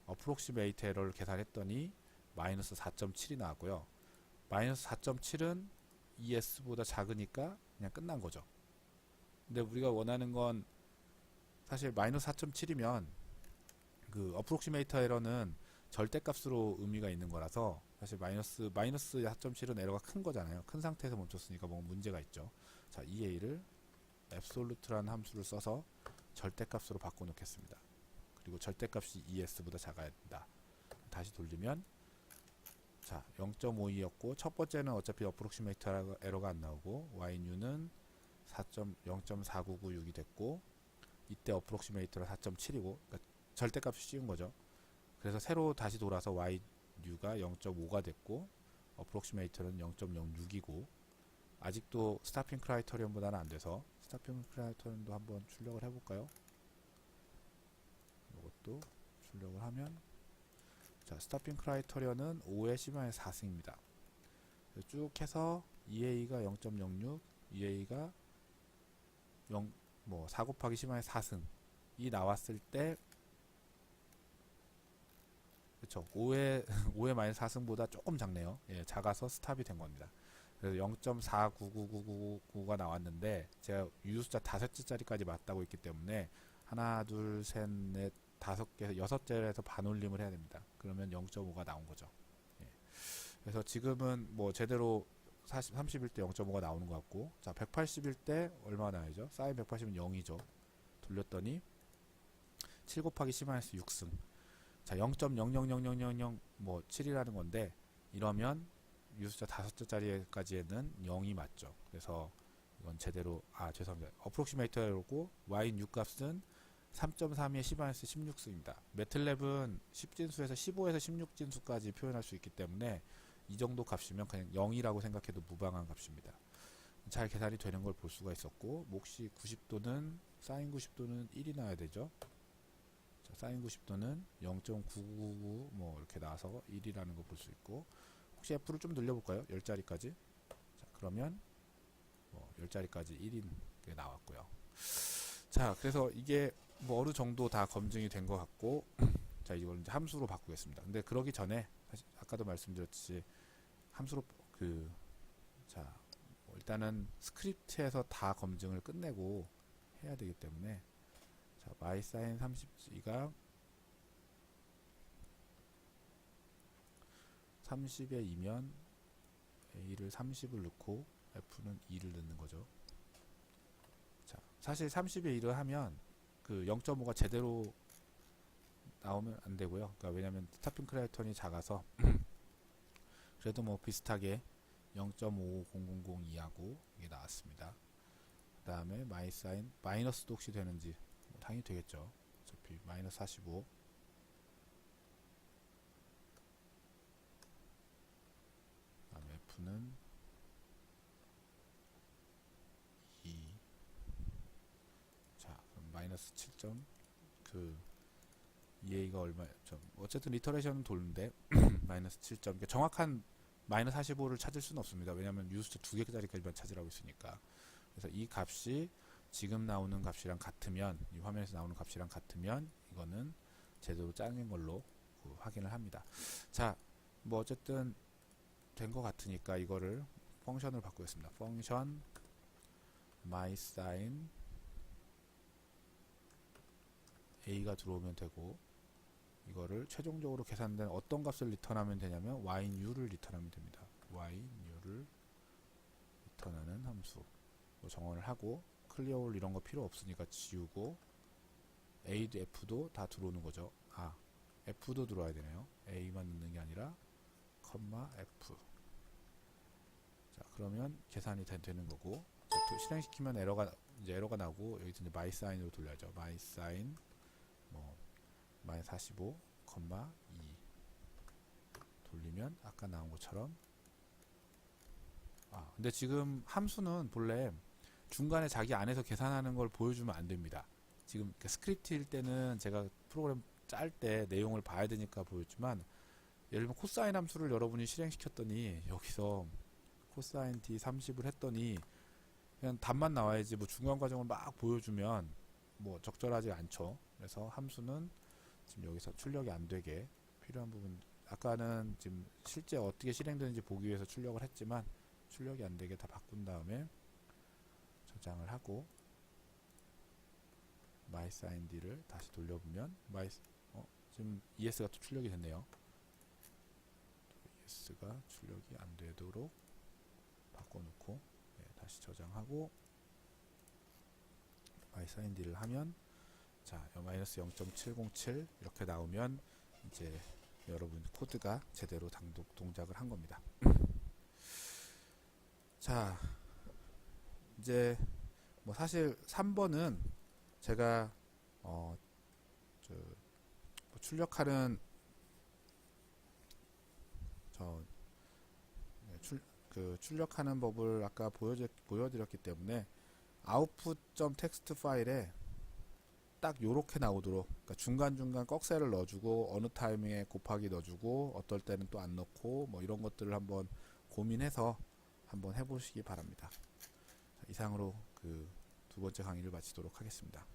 어프록시메이트 에러를 계산했더니 마이너스 4.7이 나왔고요. 마이너스 4.7은 ES보다 작으니까 그냥 끝난 거죠. 근데 우리가 원하는 건 사실 마이너스 4.7이면 그 어프록시메이터 에러는 절대값으로 의미가 있는 거라서 사실 마이너스 4.7은 에러가 큰 거잖아요. 큰 상태에서 멈췄으니까 뭔가 문제가 있죠. 자, EA를 absolute라는 함수를 써서 절대값으로 바꿔 놓겠습니다. 그리고 절대값이 ES보다 작아야 된다. 다시 돌리면 자 0.52였고 첫 번째는 어차피 어프록시메이터 에러가 안 나오고 yNew는 0.4996이 됐고 이때 어프록시메이터가 4.7이고 그러니까 절대값이 씌운 거죠. 그래서 새로 다시 돌아서 yNew가 0.5가 됐고 어프록시메이터는 0.06이고 아직도 스타핑 크라이터리언보다는 안 돼서 스타핑 크라이터리언도 한번 출력을 해볼까요? 이것도 출력을 하면 자 스타핑 크라이터리언은 5의 C-4승입니다. 쭉 해서 EA가 0.06, EA가 4 곱하기 C-4승이 나왔을 때 그쵸 5의 마이너스 4승보다 조금 작네요. 예, 작아서 스탑이 된 겁니다. 그래서 0.499999가 나왔는데 제가 유효숫자 5개짜리까지 맞다고 했기 때문에 하나 둘 셋 넷 5개 6개에서 반올림을 해야 됩니다. 그러면 0.5가 나온 거죠. 예. 그래서 지금은 뭐 제대로 30일 때 0.5가 나오는 것 같고 자 180일 때 얼마나 나와야죠? 사인 180은 0이죠. 돌렸더니 7 곱하기 C-6승 자 0.000000 뭐 7이라는 건데 이러면 유수자 5자짜리까지는 0이 맞죠. 그래서 이건 제대로 죄송합니다. 어프록시메이터고 yNew 값은 3.32의 C-16수입니다. 매틀랩은 10진수에서 15에서 16진수까지 표현할 수 있기 때문에 이 정도 값이면 그냥 0이라고 생각해도 무방한 값입니다. 잘 계산이 되는 걸 볼 수가 있었고 몫이 90도는 사인 90도는 1이 나와야 되죠. 자, 사인 90도는 0.9999 뭐 이렇게 나와서 1이라는 거 볼 수 있고 혹시 F를 좀 늘려볼까요? 10자리까지 자 그러면 10자리까지 1인 게 나왔고요. 자 그래서 이게 뭐 어느 정도 다 검증이 된 것 같고 자 이걸 이제 함수로 바꾸겠습니다. 근데 그러기 전에 사실 아까도 말씀드렸듯이 함수로 일단은 스크립트에서 다 검증을 끝내고 해야 되기 때문에 자 mySin 30가 30에 2면 A를 30을 넣고 F는 2를 넣는 거죠. 자, 사실 30에 1을 하면 그 0.5가 제대로 나오면 안 되고요. 그러니까 왜냐면 스타핑 크라이턴이 작아서 그래도 뭐 비슷하게 0.50002하고 이게 나왔습니다. 그 다음에 mySin 마이너스도 혹시 되는지 뭐 당연히 되겠죠. 어차피 마이너스 45 그 다음에 F는 2 자 그럼 마이너스 7점 EA가 얼마 어쨌든 리터레이션은 도는데 마이너스 7점 그러니까 정확한 마이너스 45를 찾을 수는 없습니다. 왜냐하면 유수자 2개짜리까지만 찾으라고 있으니까. 그래서 이 값이 지금 나오는 값이랑 같으면 이 화면에서 나오는 값이랑 같으면 이거는 제대로 짜는 걸로 확인을 합니다. 자, 뭐 어쨌든 된 것 같으니까 이거를 펑션을 바꾸겠습니다. 펑션 mySin A가 들어오면 되고 이거를 최종적으로 계산된 어떤 값을 리턴하면 되냐면 yNew를 리턴하면 됩니다. yNew를 리턴하는 함수 정언을 하고 클리어올 이런 거 필요 없으니까 지우고 A도 F도 다 들어오는 거죠. 아, F도 들어와야 되네요. A만 넣는 게 아니라 컴마 F. 자, 그러면 계산이 되는 거고, 자, 또 실행시키면 에러가 나고, 여기서 이제 마이사인으로 돌려야죠. 마이사인 뭐 마이너스 45, 2 돌리면 아까 나온 것처럼. 아, 근데 지금 함수는 본래 중간에 자기 안에서 계산하는 걸 보여주면 안 됩니다. 지금 스크립트일 때는 제가 프로그램 짤 때 내용을 봐야 되니까 보였지만, 예를 들면 코사인 함수를 여러분이 실행시켰더니 여기서 코사인 D 30을 했더니 그냥 답만 나와야지 뭐 중간 과정을 막 보여주면 뭐 적절하지 않죠. 그래서 함수는 지금 여기서 출력이 안 되게 필요한 부분, 아까는 지금 실제 어떻게 실행되는지 보기 위해서 출력을 했지만 출력이 안 되게 다 바꾼 다음에 저장을 하고 mySignD를 다시 돌려보면 지금 ES가 또 출력이 됐네요. ES가 출력이 안 되도록 바꿔놓고 다시 저장하고 mySignD를 하면, 자, 마이너스 0.707 이렇게 나오면 이제 여러분 코드가 제대로 동작을 한 겁니다. 자, 이제 뭐 사실 3번은 제가 뭐 출력하는 출력하는 법을 아까 보여드렸기 때문에 output.txt 파일에 딱 요렇게 나오도록, 그러니까 중간중간 꺽쇠를 넣어주고 어느 타이밍에 곱하기 넣어주고 어떨 때는 또 안 넣고 뭐 이런 것들을 한번 고민해서 한번 해보시기 바랍니다. 자, 이상으로 그 두 번째 강의를 마치도록 하겠습니다.